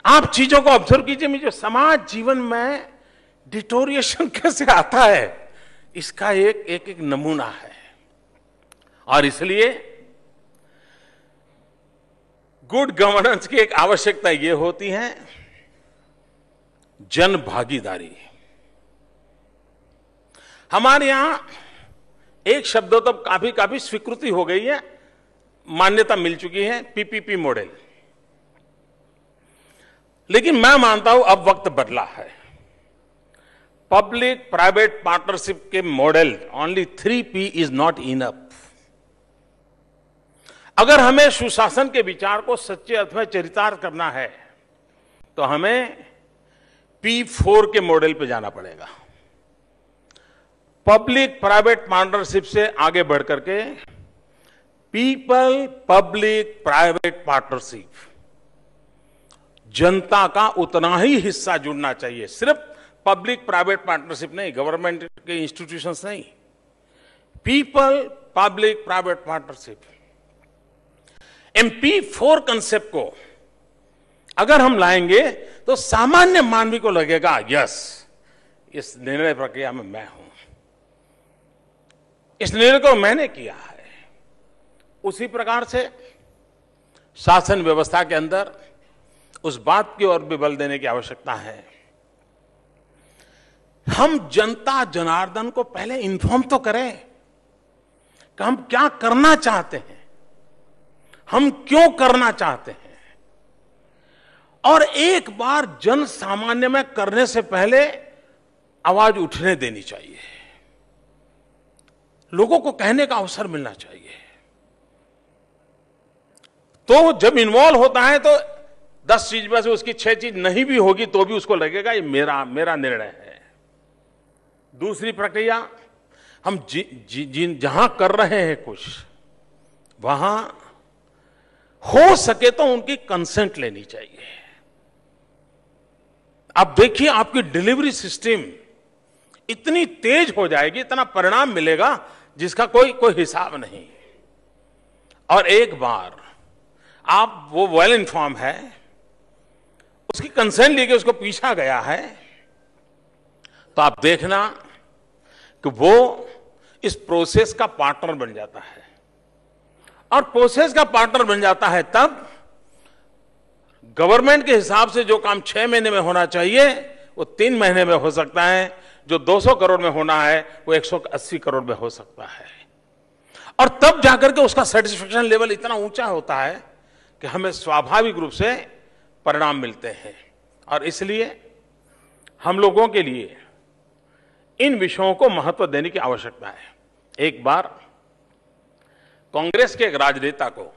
आप चीजों को ऑब्जर्व कीजिए, मुझे समाज जीवन में डिटोरिएशन कैसे आता है, इसका एक नमूना है। और इसलिए गुड गवर्नेंस की एक आवश्यकता यह होती है जन भागीदारी। हमारे यहां एक शब्द तो काफी स्वीकृति हो गई है, मान्यता मिल चुकी है, PPP मॉडल। लेकिन मैं मानता हूं अब वक्त बदला है। पब्लिक प्राइवेट पार्टनरशिप के model only 3P is not enough. अगर हमें सुशासन के विचार को सच्चे अर्थ में चरितार्थ करना है तो हमें P4 के मॉडल पे जाना पड़ेगा। पब्लिक प्राइवेट पार्टनरशिप से आगे बढ़कर के पीपल पब्लिक प्राइवेट पार्टनरशिप, जनता का उतना ही हिस्सा जुड़ना चाहिए। सिर्फ पब्लिक प्राइवेट पार्टनरशिप नहीं, गवर्नमेंट के इंस्टीट्यूशंस नहीं, people public private partnership. P4 concept को अगर हम लाएंगे तो सामान्य मानवी को लगेगा यस, इस निर्णय प्रक्रिया में मैं हूं, इस निर्णय को मैंने किया है। उसी प्रकार से शासन व्यवस्था के अंदर उस बात की ओर भी बल देने की आवश्यकता है। हम जनता जनार्दन को पहले इन्फॉर्म तो करें कि हम क्या करना चाहते हैं, हम क्यों करना चाहते हैं। और एक बार जन सामान्य में करने से पहले आवाज उठने देनी चाहिए, लोगों को कहने का अवसर मिलना चाहिए। तो जब इन्वॉल्व होता है तो 10 चीज में से उसकी 6 चीज नहीं भी होगी तो भी उसको लगेगा ये मेरा निर्णय है। दूसरी प्रक्रिया, हम जहां कर रहे हैं कुछ, वहां हो सके तो उनकी कंसेंट लेनी चाहिए। आप देखिए आपकी डिलीवरी सिस्टम इतनी तेज हो जाएगी, इतना परिणाम मिलेगा जिसका कोई हिसाब नहीं। और एक बार आप वो वेल इन्फॉर्म है, उसकी कंसेंट लेके उसको पूछा गया है, तो आप देखना कि वो इस प्रोसेस का पार्टनर बन जाता है। और प्रोसेस का पार्टनर बन जाता है तब गवर्नमेंट के हिसाब से जो काम 6 महीने में होना चाहिए वो 3 महीने में हो सकता है, जो 200 करोड़ में होना है वो 180 करोड़ में हो सकता है। और तब जाकर के उसका सेटिस्फेक्शन लेवल इतना ऊंचा होता है कि हमें स्वाभाविक रूप से परिणाम मिलते हैं। और इसलिए हम लोगों के लिए इन विषयों को महत्व देने की आवश्यकता है। एक बार कांग्रेस के एक राजनेता को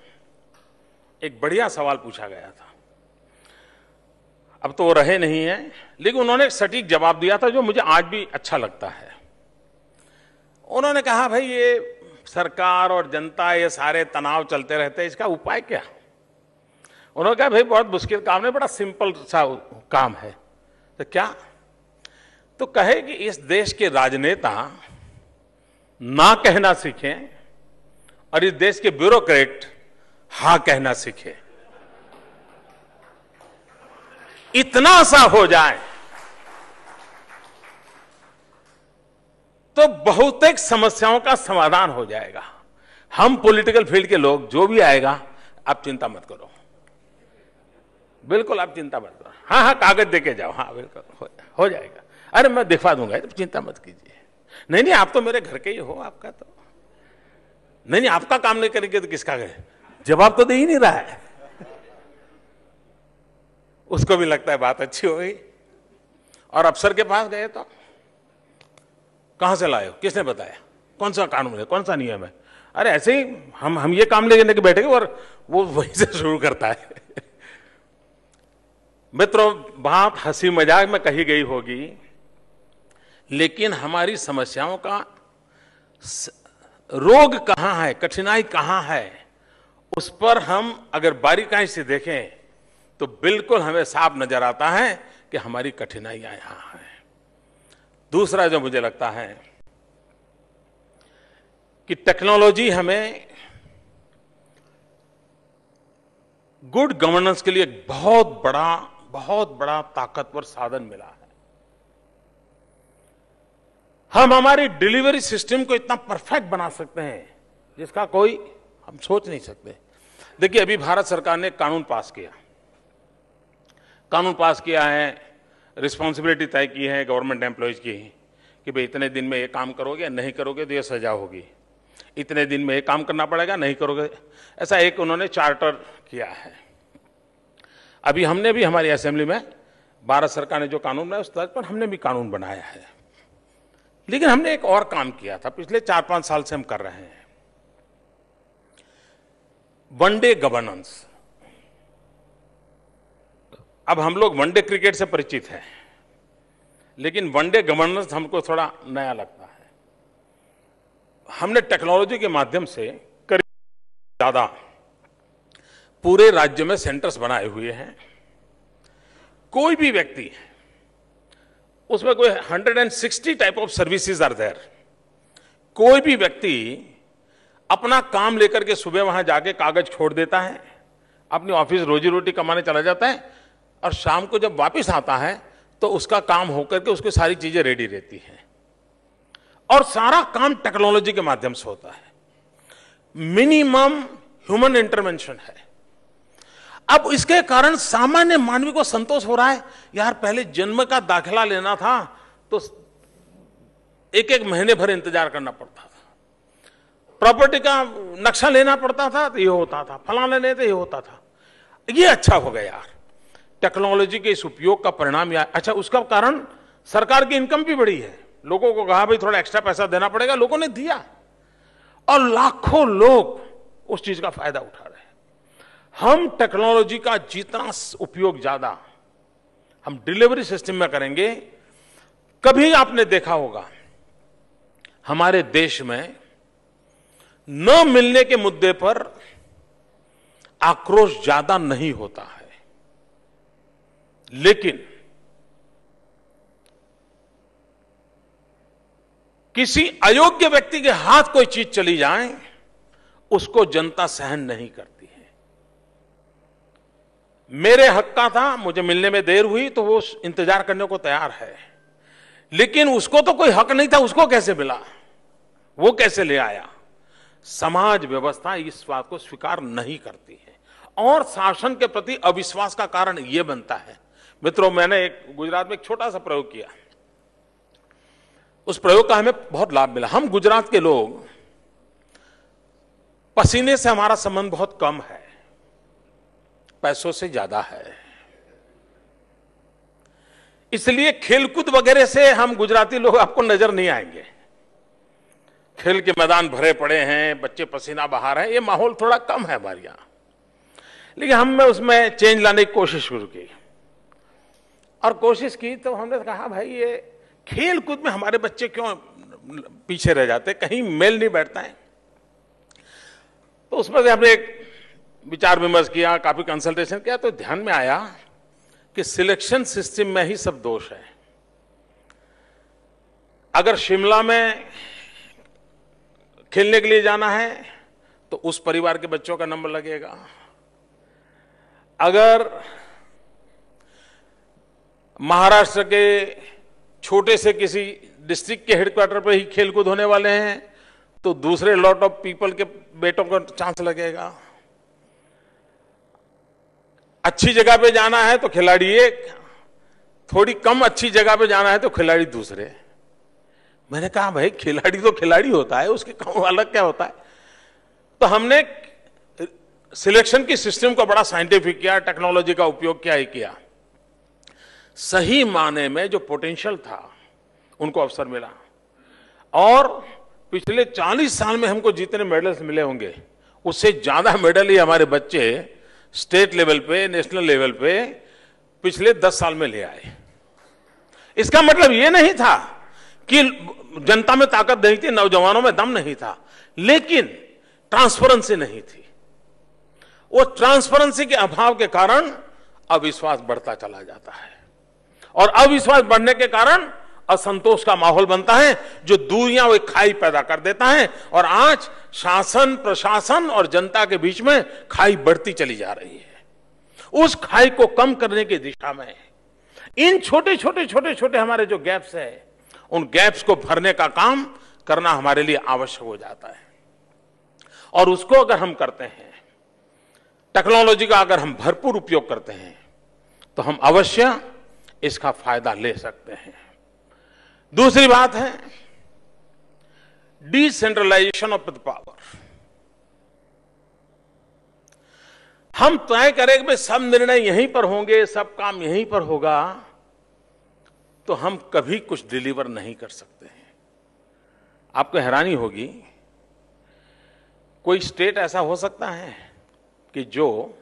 एक बढ़िया सवाल पूछा गया था, अब तो वो रहे नहीं हैं, लेकिन उन्होंने एक सटीक जवाब दिया था जो मुझे आज भी अच्छा लगता है। उन्होंने कहा, भाई ये सरकार और जनता ये सारे तनाव चलते रहते हैं, इसका उपाय क्या? उन्होंने कहा, भाई बहुत मुश्किल काम नहीं, बड़ा सिंपल सा काम है। तो क्या? तो कहे कि इस देश के राजनेता ना कहना सीखें और इस देश के ब्यूरोक्रेट हां कहना सीखें। इतना सा हो जाए तो बहुतेक समस्याओं का समाधान हो जाएगा। हम पॉलिटिकल फील्ड के लोग, जो भी आएगा, आप चिंता मत करो, बिल्कुल आप चिंता मत करो, हाँ कागज देके जाओ, हाँ बिल्कुल हो जाएगा, अरे मैं दिखवा दूंगा, तो चिंता मत कीजिए। नहीं आप तो मेरे घर के ही हो, आपका तो नहीं, आपका काम नहीं करेंगे तो किसका करें? जवाब तो दे ही नहीं रहा है। उसको भी लगता है बात अच्छी हो गई। और अफसर के पास गए तो कहां से लाए हो, किसने बताया? कौन सा कानून है, कौन सा नियम है? अरे ऐसे ही हम ये काम लेने के बैठेंगे और वो वहीं से शुरू करता है। मित्रों, बात हंसी मजाक में कही गई होगी, लेकिन हमारी समस्याओं का रोग कहां है, कठिनाई कहां है, उस पर हम अगर बारीकाई से देखें तो बिल्कुल हमें साफ नजर आता है कि हमारी कठिनाइयां यहां हैं। दूसरा जो मुझे लगता है कि टेक्नोलॉजी हमें गुड गवर्नेंस के लिए एक बहुत बड़ा ताकतवर साधन मिला है। हम हमारी डिलीवरी सिस्टम को इतना परफेक्ट बना सकते हैं जिसका कोई हम सोच नहीं सकते। देखिए, अभी भारत सरकार ने कानून पास किया है, रिस्पॉन्सिबिलिटी तय की है गवर्नमेंट एम्प्लॉयज की कि भाई इतने दिन में ये काम करोगे, नहीं करोगे तो ये सजा होगी, इतने दिन में ये काम करना पड़ेगा, नहीं करोगे, ऐसा एक उन्होंने चार्टर किया है। अभी हमने भी हमारी असेंबली में भारत सरकार ने जो कानून बनाया उस तर्ज पर हमने भी कानून बनाया है। लेकिन हमने एक और काम किया था, पिछले 4-5 साल से हम कर रहे हैं, वनडे गवर्नेंस। अब हम लोग वनडे क्रिकेट से परिचित हैं, लेकिन वनडे गवर्नेंस हमको थोड़ा नया लगता है। हमने टेक्नोलॉजी के माध्यम से करीब ज्यादा पूरे राज्य में सेंटर्स बनाए हुए हैं। कोई भी व्यक्ति, उसमें कोई 160 type of services are there. कोई भी व्यक्ति अपना काम लेकर के सुबह वहां जाके कागज छोड़ देता है, अपनी ऑफिस रोजी रोटी कमाने चला जाता है, और शाम को जब वापस आता है तो उसका काम होकर के उसकी सारी चीजें रेडी रहती हैं, और सारा काम टेक्नोलॉजी के माध्यम से होता है। मिनिमम ह्यूमन इंटरवेंशन है। अब इसके कारण सामान्य मानवी को संतोष हो रहा है, यार पहले जन्म का दाखिला लेना था तो एक महीने भर इंतजार करना पड़ता था, प्रॉपर्टी का नक्शा लेना पड़ता था तो ये होता था, फलाना लेते ये होता था। ये अच्छा हो गया यार, टेक्नोलॉजी के इस उपयोग का परिणाम। अच्छा, उसका कारण सरकार की इनकम भी बढ़ी है। लोगों को कहा भाई थोड़ा एक्स्ट्रा पैसा देना पड़ेगा, लोगों ने दिया, और लाखों लोग उस चीज का फायदा उठा रहे हैं। हम टेक्नोलॉजी का जितना उपयोग ज्यादा हम डिलीवरी सिस्टम में करेंगे, कभी आपने देखा होगा हमारे देश में न मिलने के मुद्दे पर आक्रोश ज्यादा नहीं होता है, लेकिन किसी अयोग्य व्यक्ति के हाथ कोई चीज चली जाए, उसको जनता सहन नहीं करती है। मेरे हक का था, मुझे मिलने में देर हुई तो वो इंतजार करने को तैयार है, लेकिन उसको तो कोई हक नहीं था, उसको कैसे मिला, वो कैसे ले आया? समाज व्यवस्था इस बात को स्वीकार नहीं करती है, और शासन के प्रति अविश्वास का कारण यह बनता है। मित्रों, मैंने गुजरात में एक छोटा सा प्रयोग किया, उस प्रयोग का हमें बहुत लाभ मिला। हम गुजरात के लोग, पसीने से हमारा संबंध बहुत कम है, पैसों से ज्यादा है। इसलिए खेलकूद वगैरह से हम गुजराती लोग आपको नजर नहीं आएंगे। खेल के मैदान भरे पड़े हैं, बच्चे पसीना बहा रहे हैं, ये माहौल थोड़ा कम है हमारे यहां। लेकिन हमने उसमें चेंज लाने की कोशिश शुरू की, और कोशिश की तो हमने कहा भाई ये खेल कूद में हमारे बच्चे क्यों पीछे रह जाते, कहीं मेल नहीं बैठता है। तो उसमें से हमने एक विचार विमर्श किया, काफी कंसल्टेशन किया, तो ध्यान में आया कि सिलेक्शन सिस्टम में ही सब दोष है। अगर शिमला में खेलने के लिए जाना है तो उस परिवार के बच्चों का नंबर लगेगा, अगर महाराष्ट्र के छोटे से किसी डिस्ट्रिक्ट के हेडक्वार्टर पर ही खेलकूद होने वाले हैं तो दूसरे लॉट ऑफ पीपल के बेटों को चांस लगेगा। अच्छी जगह पे जाना है तो खिलाड़ी एक, थोड़ी कम अच्छी जगह पे जाना है तो खिलाड़ी दूसरे। मैंने कहा भाई खिलाड़ी तो खिलाड़ी होता है, उसके काम अलग क्या होता है। तो हमने सिलेक्शन की सिस्टम को बड़ा साइंटिफिक किया, टेक्नोलॉजी का उपयोग किया। सही माने में जो पोटेंशियल था उनको अवसर मिला, और पिछले 40 साल में हमको जितने मेडल्स मिले होंगे उससे ज्यादा मेडल ही हमारे बच्चे स्टेट लेवल पे, नेशनल लेवल पे पिछले 10 साल में ले आए। इसका मतलब ये नहीं था कि जनता में ताकत नहीं थी, नौजवानों में दम नहीं था, लेकिन ट्रांसपेरेंसी नहीं थी। वो ट्रांसपेरेंसी के अभाव के कारण अविश्वास बढ़ता चला जाता है और अविश्वास बढ़ने के कारण असंतोष का माहौल बनता है जो दूरियां वो खाई पैदा कर देता है और आज शासन, प्रशासन और जनता के बीच में खाई बढ़ती चली जा रही है। उस खाई को कम करने की दिशा में इन छोटे छोटे हमारे जो गैप्स है, उन गैप्स को भरने का काम करना हमारे लिए आवश्यक हो जाता है। और उसको अगर हम करते हैं, टेक्नोलॉजी का अगर हम भरपूर उपयोग करते हैं, तो हम अवश्य इसका फायदा ले सकते हैं। दूसरी बात है डिसेंट्रलाइजेशन ऑफ द पावर। हम तय करें कि सब निर्णय यहीं पर होंगे, सब काम यहीं पर होगा, तो हम कभी कुछ डिलीवर नहीं कर सकते हैं। आपको हैरानी होगी, कोई स्टेट ऐसा हो सकता है कि जो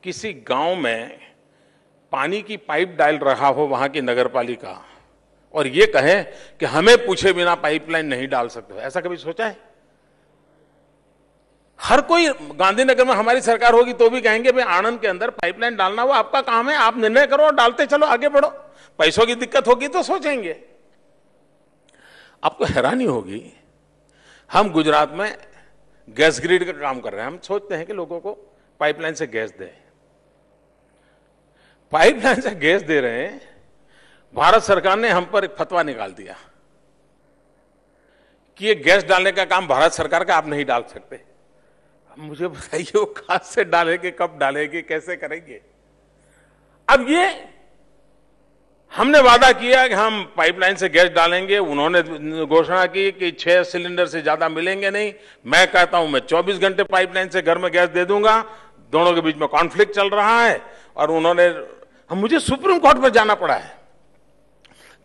किसी गांव में पानी की पाइप डाल रहा हो वहां की नगरपालिका और ये कहे कि हमें पूछे बिना पाइपलाइन नहीं डाल सकते? ऐसा कभी सोचा है? हर कोई, गांधीनगर में हमारी सरकार होगी तो भी कहेंगे भाई आनंद के अंदर पाइपलाइन डालना वो आपका काम है, आप निर्णय करो और डालते चलो, आगे बढ़ो। पैसों की दिक्कत होगी तो सोचेंगे। आपको हैरानी होगी, हम गुजरात में गैस ग्रिड का काम कर रहे हैं। हम सोचते हैं कि लोगों को पाइपलाइन से गैस दें, पाइपलाइन से गैस दे रहे हैं। भारत सरकार ने हम पर एक फतवा निकाल दिया कि ये गैस डालने का काम भारत सरकार का, आप नहीं डाल सकते। मुझे बताइए वो कहां से डालेंगे, कब डालेंगे, कैसे करेंगे? अब ये हमने वादा किया कि हम पाइपलाइन से गैस डालेंगे, उन्होंने घोषणा की कि 6 सिलेंडर से ज्यादा मिलेंगे नहीं। मैं कहता हूं मैं 24 घंटे पाइपलाइन से घर में गैस दे दूंगा। दोनों के बीच में कॉन्फ्लिक्ट चल रहा है और मुझे सुप्रीम कोर्ट पर जाना पड़ा है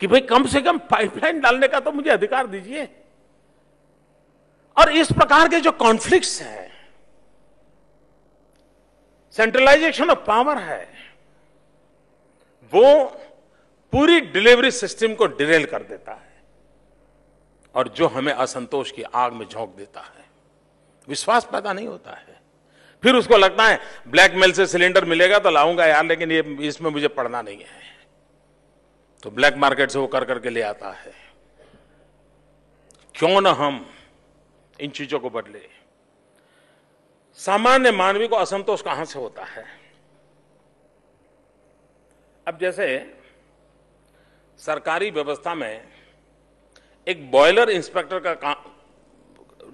कि भाई कम से कम पाइपलाइन डालने का तो मुझे अधिकार दीजिए। और इस प्रकार के जो कॉन्फ्लिक्ट्स हैं, सेंट्रलाइजेशन ऑफ पावर है, वो पूरी डिलीवरी सिस्टम को डिरेल कर देता है और जो हमें असंतोष की आग में झोंक देता है। विश्वास पैदा नहीं होता है। फिर उसको लगता है ब्लैकमेल से सिलेंडर मिलेगा तो लाऊंगा यार, लेकिन ये इसमें मुझे पड़ना नहीं है, तो ब्लैक मार्केट से वो कर करके ले आता है। क्यों ना हम इन चीजों को बदले? सामान्य मानवी को असंतोष कहां से होता है? अब जैसे सरकारी व्यवस्था में एक बॉयलर इंस्पेक्टर का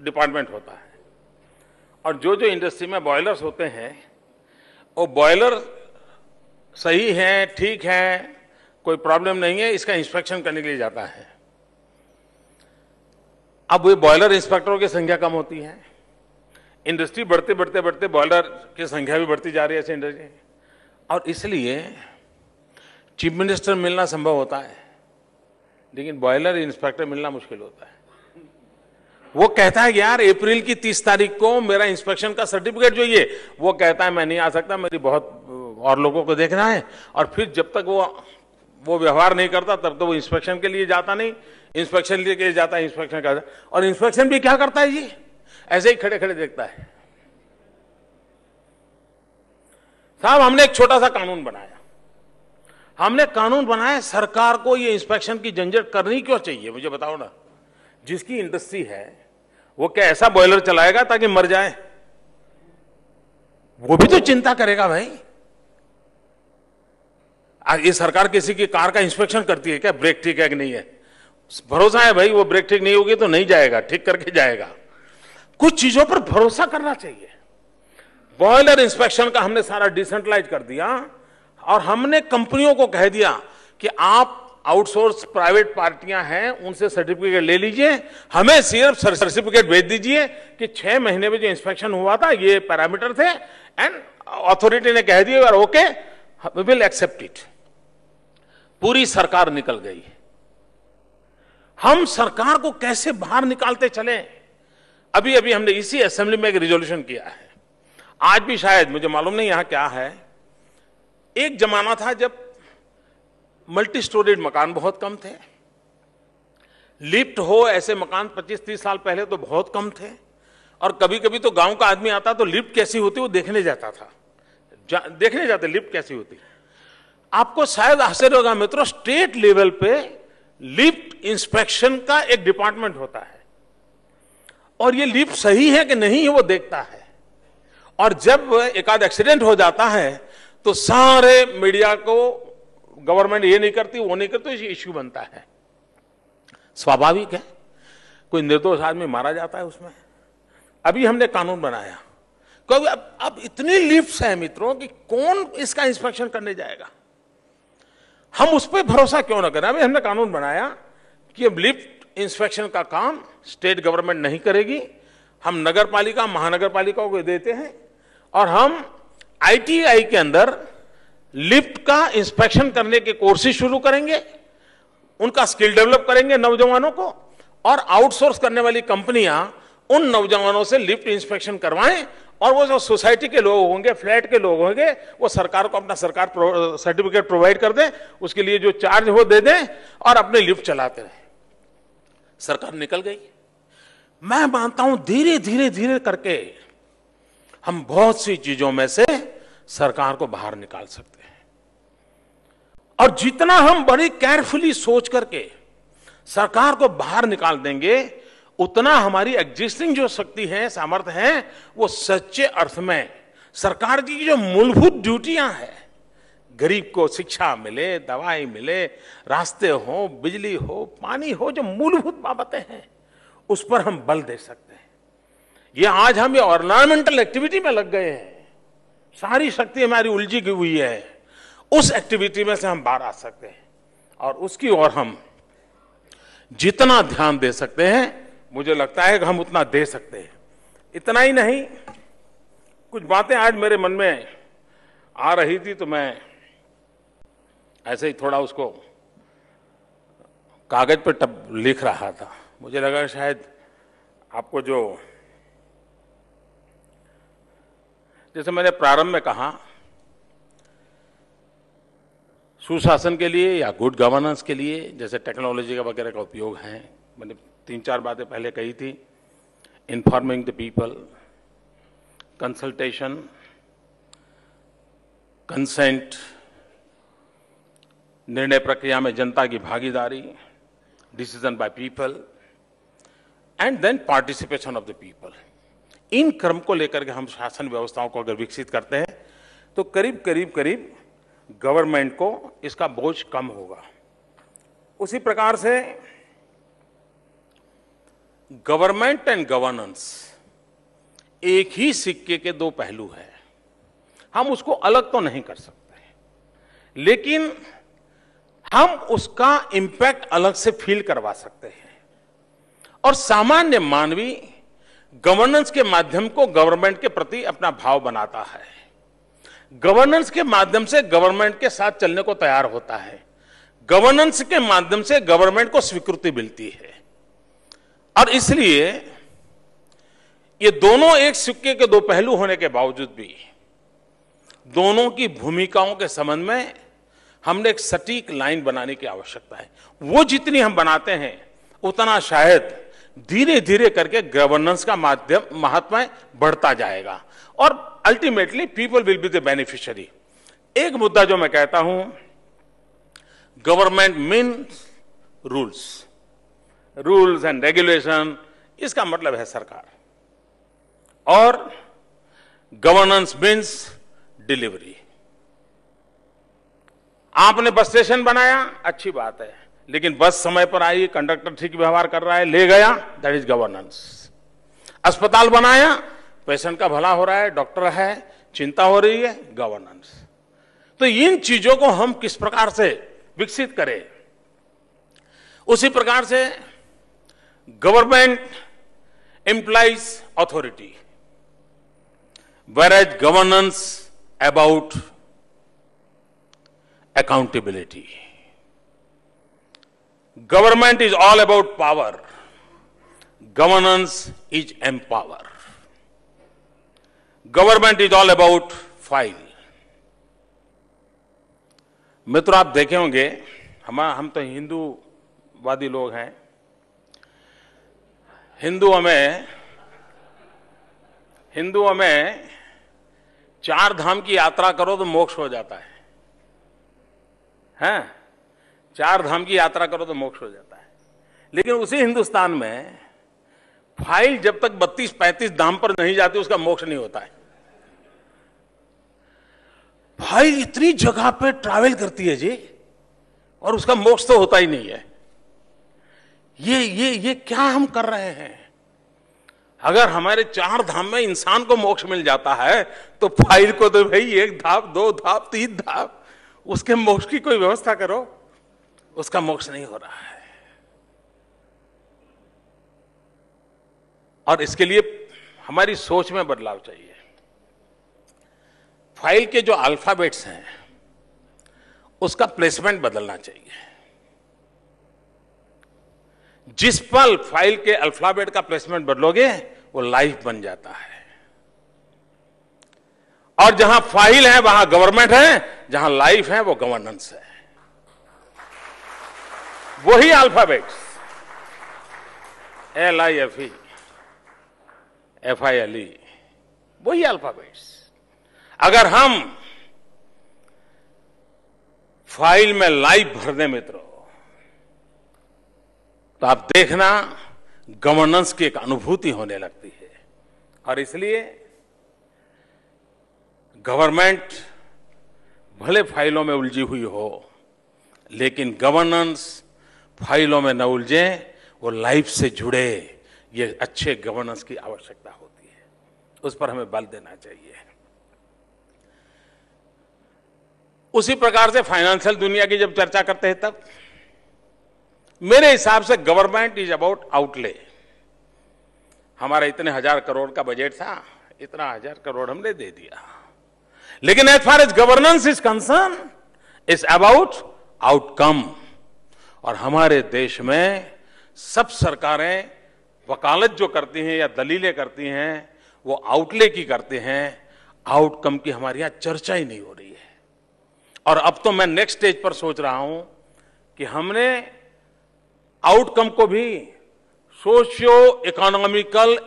डिपार्टमेंट होता है और जो इंडस्ट्री में बॉयलर्स होते हैं वो बॉयलर सही है, ठीक है, कोई प्रॉब्लम नहीं है, इसका इंस्पेक्शन करने के लिए जाता है। अब वो बॉयलर इंस्पेक्टरों की संख्या कम होती है, इंडस्ट्री बढ़ते बॉयलर की संख्या भी बढ़ती जा रही है इंडस्ट्री, और इसलिए चीफ मिनिस्टर मिलना संभव होता है लेकिन बॉयलर इंस्पेक्टर मिलना मुश्किल होता है। वो कहता है कि यार अप्रैल की 30 तारीख को मेरा इंस्पेक्शन का सर्टिफिकेट चाहिए, वो कहता है मैं नहीं आ सकता, मेरी बहुत और लोगों को देखना है। और फिर जब तक वो व्यवहार नहीं करता तब तो वो इंस्पेक्शन के लिए जाता नहीं, इंस्पेक्शन के लिए जाता है, इंस्पेक्शन करता है। और इंस्पेक्शन भी क्या करता है जी, ऐसे ही खड़े खड़े देखता है। साहब हमने एक छोटा सा कानून बनाया, सरकार को ये इंस्पेक्शन की झंझट करनी क्यों चाहिए? मुझे बताओ ना। जिसकी इंडस्ट्री है वो क्या ऐसा बॉयलर चलाएगा ताकि मर जाए? वो भी तो चिंता करेगा भाई। ये सरकार किसी की कार का इंस्पेक्शन करती है क्या, ब्रेक ठीक है कि नहीं है? भरोसा है भाई वो ब्रेक ठीक नहीं होगी तो नहीं जाएगा, ठीक करके जाएगा। कुछ चीजों पर भरोसा करना चाहिए। बॉयलर इंस्पेक्शन का हमने सारा डिसेंट्रलाइज कर दिया और हमने कंपनियों को कह दिया कि आप आउटसोर्स प्राइवेट पार्टियां हैं, उनसे सर्टिफिकेट ले लीजिए, हमें सिर्फ सर्टिफिकेट भेज दीजिए कि 6 महीने में जो इंस्पेक्शन हुआ था ये पैरामीटर थे एंड अथॉरिटी ने कह दिया okay we will accept it. पूरी सरकार निकल गई। हम सरकार को कैसे बाहर निकालते चले। अभी अभी हमने इसी असेंबली में एक रिजोल्यूशन किया है। आज भी शायद, मुझे मालूम नहीं यहां क्या है, एक जमाना था जब मल्टी स्टोरीड मकान बहुत कम थे, लिफ्ट हो ऐसे मकान 25-30 साल पहले तो बहुत कम थे, और कभी कभी तो गांव का आदमी आता तो लिफ्ट कैसी होती वो देखने जाता था, देखने जाते लिफ्ट कैसी होती। आपको शायद आश्चर्य होगा मित्रों, स्टेट लेवल पे लिफ्ट इंस्पेक्शन का एक डिपार्टमेंट होता है, और ये लिफ्ट सही है कि नहीं है वो देखता है। और जब एक आध एक्सीडेंट हो जाता है तो सारे मीडिया को गवर्नमेंट ये नहीं करती वो नहीं करती, ये इश्यू बनता है। स्वाभाविक है, कोई निर्दोष आदमी मारा जाता है उसमें। अभी हमने कानून बनाया, क्योंकि अब इतनी लिफ्ट्स हैं मित्रों कि कौन इसका इंस्पेक्शन करने जाएगा। हम उस पर भरोसा क्यों ना करें। अभी हमने कानून बनाया कि अब लिफ्ट इंस्पेक्शन का काम स्टेट गवर्नमेंट नहीं करेगी, हम नगर पालिका महानगर पालिकाओं को देते हैं, और हम आईटीआई के अंदर लिफ्ट का इंस्पेक्शन करने के कोर्सेज शुरू करेंगे, उनका स्किल डेवलप करेंगे नौजवानों को, और आउटसोर्स करने वाली कंपनियां उन नौजवानों से लिफ्ट इंस्पेक्शन करवाएं, और वो जो सोसाइटी के लोग होंगे, फ्लैट के लोग होंगे, वो सरकार को अपना सरकार सर्टिफिकेट प्रोवाइड कर दें, उसके लिए जो चार्ज हो दे दें, और अपने लिफ्ट चलाते रहें। सरकार निकल गई। मैं मानता हूं धीरे धीरे धीरे करके हम बहुत सी चीजों में से सरकार को बाहर निकाल सकते हैं, और जितना हम बड़ी केयरफुली सोच करके सरकार को बाहर निकाल देंगे, उतना हमारी एग्जिस्टिंग जो शक्ति है, सामर्थ्य है, वो सच्चे अर्थ में सरकार की जो मूलभूत ड्यूटियां हैं, गरीब को शिक्षा मिले, दवाई मिले, रास्ते हो, बिजली हो, पानी हो, जो मूलभूत बाबतें हैं, उस पर हम बल दे सकते हैं। ये आज हम ये ऑर्नामेंटल एक्टिविटी में लग गए हैं, सारी शक्ति हमारी उलझी हुई है, उस एक्टिविटी में से हम बाहर आ सकते हैं, और उसकी ओर हम जितना ध्यान दे सकते हैं, मुझे लगता है कि हम उतना दे सकते हैं। इतना ही नहीं, कुछ बातें आज मेरे मन में आ रही थी तो मैं ऐसे ही थोड़ा उसको कागज पर लिख रहा था। मुझे लगा शायद आपको, जो जैसे मैंने प्रारंभ में कहा, सुशासन के लिए या गुड गवर्नेंस के लिए जैसे टेक्नोलॉजी का वगैरह का उपयोग है, मैंने 3-4 बातें पहले कही थी। Informing the people, consultation, consent, निर्णय प्रक्रिया में जनता की भागीदारी, decision by people, and then participation of the people. इन क्रम को लेकर के हम शासन व्यवस्थाओं को अगर विकसित करते हैं तो करीब करीब करीब गवर्नमेंट को इसका बोझ कम होगा। उसी प्रकार से गवर्नमेंट एंड गवर्नेंस एक ही सिक्के के दो पहलू हैं। हम उसको अलग तो नहीं कर सकते, लेकिन हम उसका इंपैक्ट अलग से फील करवा सकते हैं। और सामान्य मानवी गवर्नेंस के माध्यम को गवर्नमेंट के प्रति अपना भाव बनाता है, गवर्नेंस के माध्यम से गवर्नमेंट के साथ चलने को तैयार होता है, गवर्नेंस के माध्यम से गवर्नमेंट को स्वीकृति मिलती है। और इसलिए ये दोनों एक सिक्के के दो पहलू होने के बावजूद भी दोनों की भूमिकाओं के संबंध में हमने एक सटीक लाइन बनाने की आवश्यकता है। वो जितनी हम बनाते हैं उतना शायद धीरे धीरे करके गवर्नेंस का महत्व बढ़ता जाएगा, और ultimately people will be the beneficiary. एक मुद्दा जो मैं कहता हूं, government means rules and regulation, इसका मतलब है सरकार, और गवर्नेंस मीन्स डिलीवरी। आपने बस स्टेशन बनाया, अच्छी बात है, लेकिन बस समय पर आई, कंडक्टर ठीक व्यवहार कर रहा है, ले गया, दैट इज गवर्नेंस। अस्पताल बनाया, पेशेंट का भला हो रहा है, डॉक्टर है, चिंता हो रही है, गवर्नेंस। तो इन चीजों को हम किस प्रकार से विकसित करें, उसी प्रकार से government implies authority, whereas governance about accountability. Government is all about power, governance is empower. Government is all about file. मित्रों, आप देखे होंगे, हम तो हिंदूवादी लोग हैं। हिंदुओं में 4 धाम की यात्रा करो तो मोक्ष हो जाता है, हैं? 4 धाम की यात्रा करो तो मोक्ष हो जाता है। लेकिन उसी हिंदुस्तान में फाइल जब तक 32-35 धाम पर नहीं जाती उसका मोक्ष नहीं होता है। फाइल इतनी जगह पे ट्रैवल करती है जी, और उसका मोक्ष तो होता ही नहीं है। ये क्या हम कर रहे हैं? अगर हमारे 4 धाम में इंसान को मोक्ष मिल जाता है तो फाइल को तो भाई 1 धाम, 2 धाम, 3 धाम, उसके मोक्ष की कोई व्यवस्था करो। उसका मोक्ष नहीं हो रहा है। और इसके लिए हमारी सोच में बदलाव चाहिए। फाइल के जो अल्फाबेट्स हैं उसका प्लेसमेंट बदलना चाहिए। जिस पल फाइल के अल्फाबेट का प्लेसमेंट बदलोगे वो लाइफ बन जाता है। और जहां फाइल है वहां गवर्नमेंट है, जहां लाइफ है वो गवर्नेंस है। वही अल्फाबेट्स LIFE, FILE, वही अल्फाबेट्स। अगर हम फाइल में लाइफ भर दें मित्रों, तो आप देखना गवर्नेंस की एक अनुभूति होने लगती है। और इसलिए गवर्नमेंट भले फाइलों में उलझी हुई हो, लेकिन गवर्नेंस फाइलों में न उलझे, वो लाइफ से जुड़े। ये अच्छे गवर्नेंस की आवश्यकता होती है, उस पर हमें बल देना चाहिए। उसी प्रकार से फाइनेंशियल दुनिया की जब चर्चा करते हैं तब मेरे हिसाब से गवर्नमेंट इज अबाउट आउटले। हमारा इतने 1000 करोड़ का बजट था, इतना 1000 करोड़ हमने दे दिया। लेकिन as far as governance is concern, is about outcome. और हमारे देश में सब सरकारें वकालत जो करती हैं या दलीलें करती हैं वो आउटले की करते हैं, आउटकम की हमारे यहां चर्चा ही नहीं हो रही है। और अब तो मैं नेक्स्ट स्टेज पर सोच रहा हूं कि हमने आउटकम को भी सोशियो इकोनॉमिकल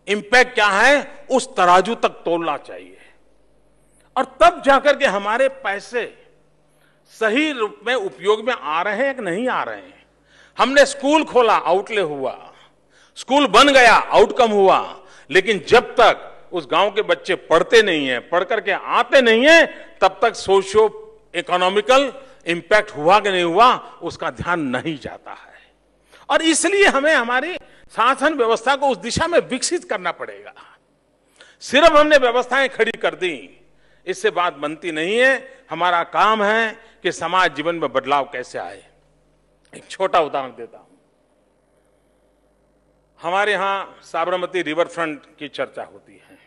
इंपैक्ट क्या है उस तराजू तक तोलना चाहिए। और तब जाकर के हमारे पैसे सही रूप में उपयोग में आ रहे हैं कि नहीं आ रहे हैं। हमने स्कूल खोला, आउटले हुआ। स्कूल बन गया, आउटकम हुआ। लेकिन जब तक उस गांव के बच्चे पढ़ते नहीं हैं, पढ़ करके आते नहीं हैं, तब तक सोशियो इकोनॉमिकल इंपैक्ट हुआ कि नहीं हुआ उसका ध्यान नहीं जाता है। और इसलिए हमें हमारी शासन व्यवस्था को उस दिशा में विकसित करना पड़ेगा। सिर्फ हमने व्यवस्थाएं खड़ी कर दी, इससे बात बनती नहीं है। हमारा काम है कि समाज जीवन में बदलाव कैसे आए। एक छोटा उदाहरण देता हूं। हमारे यहां साबरमती रिवर फ्रंट की चर्चा होती है।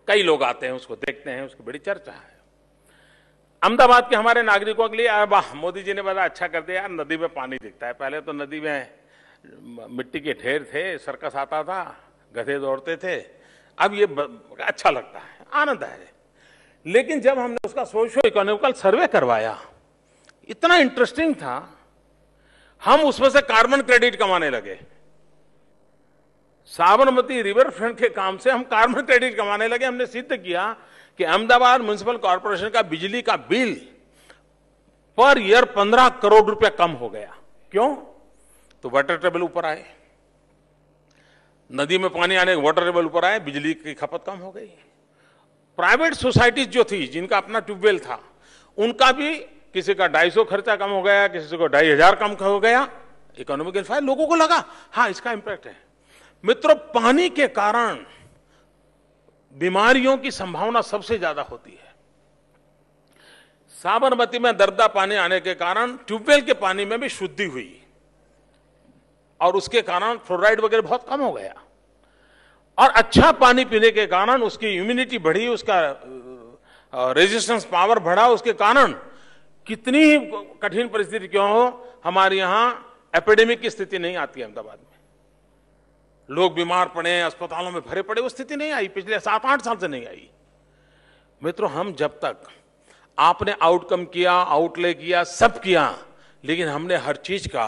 कई लोग आते हैं, उसको देखते हैं, उसकी बड़ी चर्चा है। अहमदाबाद के हमारे नागरिकों के लिए वाह, मोदी जी ने बड़ा अच्छा कर दिया यार, नदी में पानी दिखता है। पहले तो नदी में मिट्टी के ढेर थे, सर्कस आता था, गधे दौड़ते थे। अब ये अच्छा लगता है, आनंद है। लेकिन जब हमने उसका सोशियो इकोनॉमिकल सर्वे करवाया, इतना इंटरेस्टिंग था, हम उसमें से कार्बन क्रेडिट कमाने लगे। साबरमती रिवर फ्रंट के काम से हम कार्बन क्रेडिट कमाने लगे। हमने सिद्ध किया कि अहमदाबाद म्युनिसिपल कॉर्पोरेशन का बिजली का बिल पर ईयर 15 करोड़ रुपया कम हो गया। क्यों? तो वाटर टेबल ऊपर आए, नदी में पानी आने, वाटर टेबल ऊपर आए, बिजली की खपत कम हो गई। प्राइवेट सोसाइटीज जो थी, जिनका अपना ट्यूबवेल था, उनका भी किसी का 250 खर्चा कम हो गया, किसी को 2500 कम हो गया। इकोनॉमिकल फायदा लोगों को लगा, हाँ इसका इंपैक्ट है। मित्रों, पानी के कारण बीमारियों की संभावना सबसे ज्यादा होती है। साबरमती में दरदा पानी आने के कारण ट्यूबवेल के पानी में भी शुद्धि हुई और उसके कारण फ्लोराइड वगैरह बहुत कम हो गया। और अच्छा पानी पीने के कारण उसकी इम्यूनिटी बढ़ी, उसका रेजिस्टेंस पावर बढ़ा, उसके कारण कितनी ही कठिन परिस्थिति क्यों हो, हमारे यहां एपिडेमिक की स्थिति नहीं आती है अहमदाबाद में। लोग बीमार पड़े, अस्पतालों में भरे पड़े, वो स्थिति नहीं आई, पिछले 7-8 साल से नहीं आई। मित्रों, हम जब तक आपने आउटकम किया, आउटले किया, सब किया, लेकिन हमने हर चीज का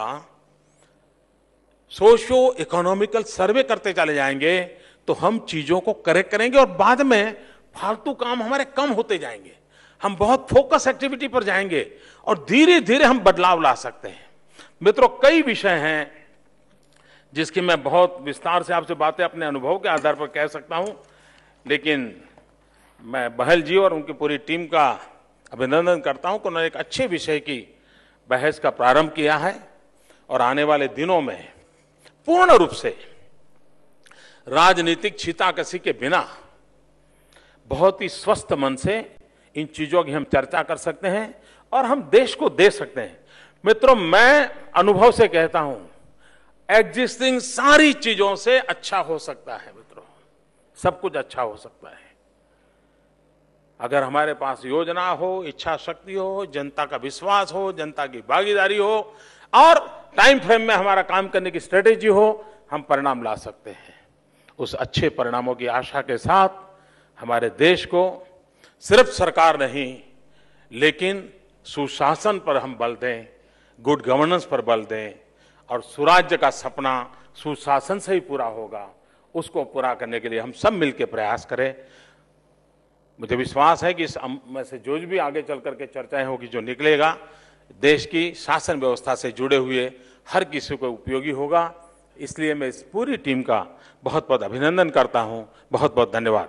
सोशो इकोनॉमिकल सर्वे करते चले जाएंगे तो हम चीजों को करेक्ट करेंगे और बाद में फालतू काम हमारे कम होते जाएंगे। हम बहुत फोकस एक्टिविटी पर जाएंगे और धीरे धीरे हम बदलाव ला सकते हैं। मित्रों, कई विषय हैं जिसकी मैं बहुत विस्तार से आपसे बातें अपने अनुभव के आधार पर कह सकता हूं, लेकिन मैं बहल जी और उनकी पूरी टीम का अभिनंदन करता हूं कि उन्होंने एक अच्छे विषय की बहस का प्रारंभ किया है और आने वाले दिनों में पूर्ण रूप से राजनीतिक छींटाकशी के बिना बहुत ही स्वस्थ मन से इन चीजों की हम चर्चा कर सकते हैं और हम देश को दे सकते हैं। मित्रों, मैं अनुभव से कहता हूं, एग्जिस्टिंग सारी चीजों से अच्छा हो सकता है। मित्रों, सब कुछ अच्छा हो सकता है अगर हमारे पास योजना हो, इच्छा शक्ति हो, जनता का विश्वास हो, जनता की भागीदारी हो और टाइम फ्रेम में हमारा काम करने की स्ट्रेटेजी हो, हम परिणाम ला सकते हैं। उस अच्छे परिणामों की आशा के साथ हमारे देश को सिर्फ सरकार नहीं, लेकिन सुशासन पर हम बल दें, गुड गवर्नेंस पर बल दें और सुराज्य का सपना सुशासन से ही पूरा होगा। उसको पूरा करने के लिए हम सब मिलकर प्रयास करें। मुझे विश्वास है कि इस में से जो भी आगे चल करके चर्चाएं होगी, जो निकलेगा, देश की शासन व्यवस्था से जुड़े हुए हर किसी को उपयोगी होगा। इसलिए मैं इस पूरी टीम का बहुत बहुत अभिनंदन करता हूं। बहुत बहुत धन्यवाद।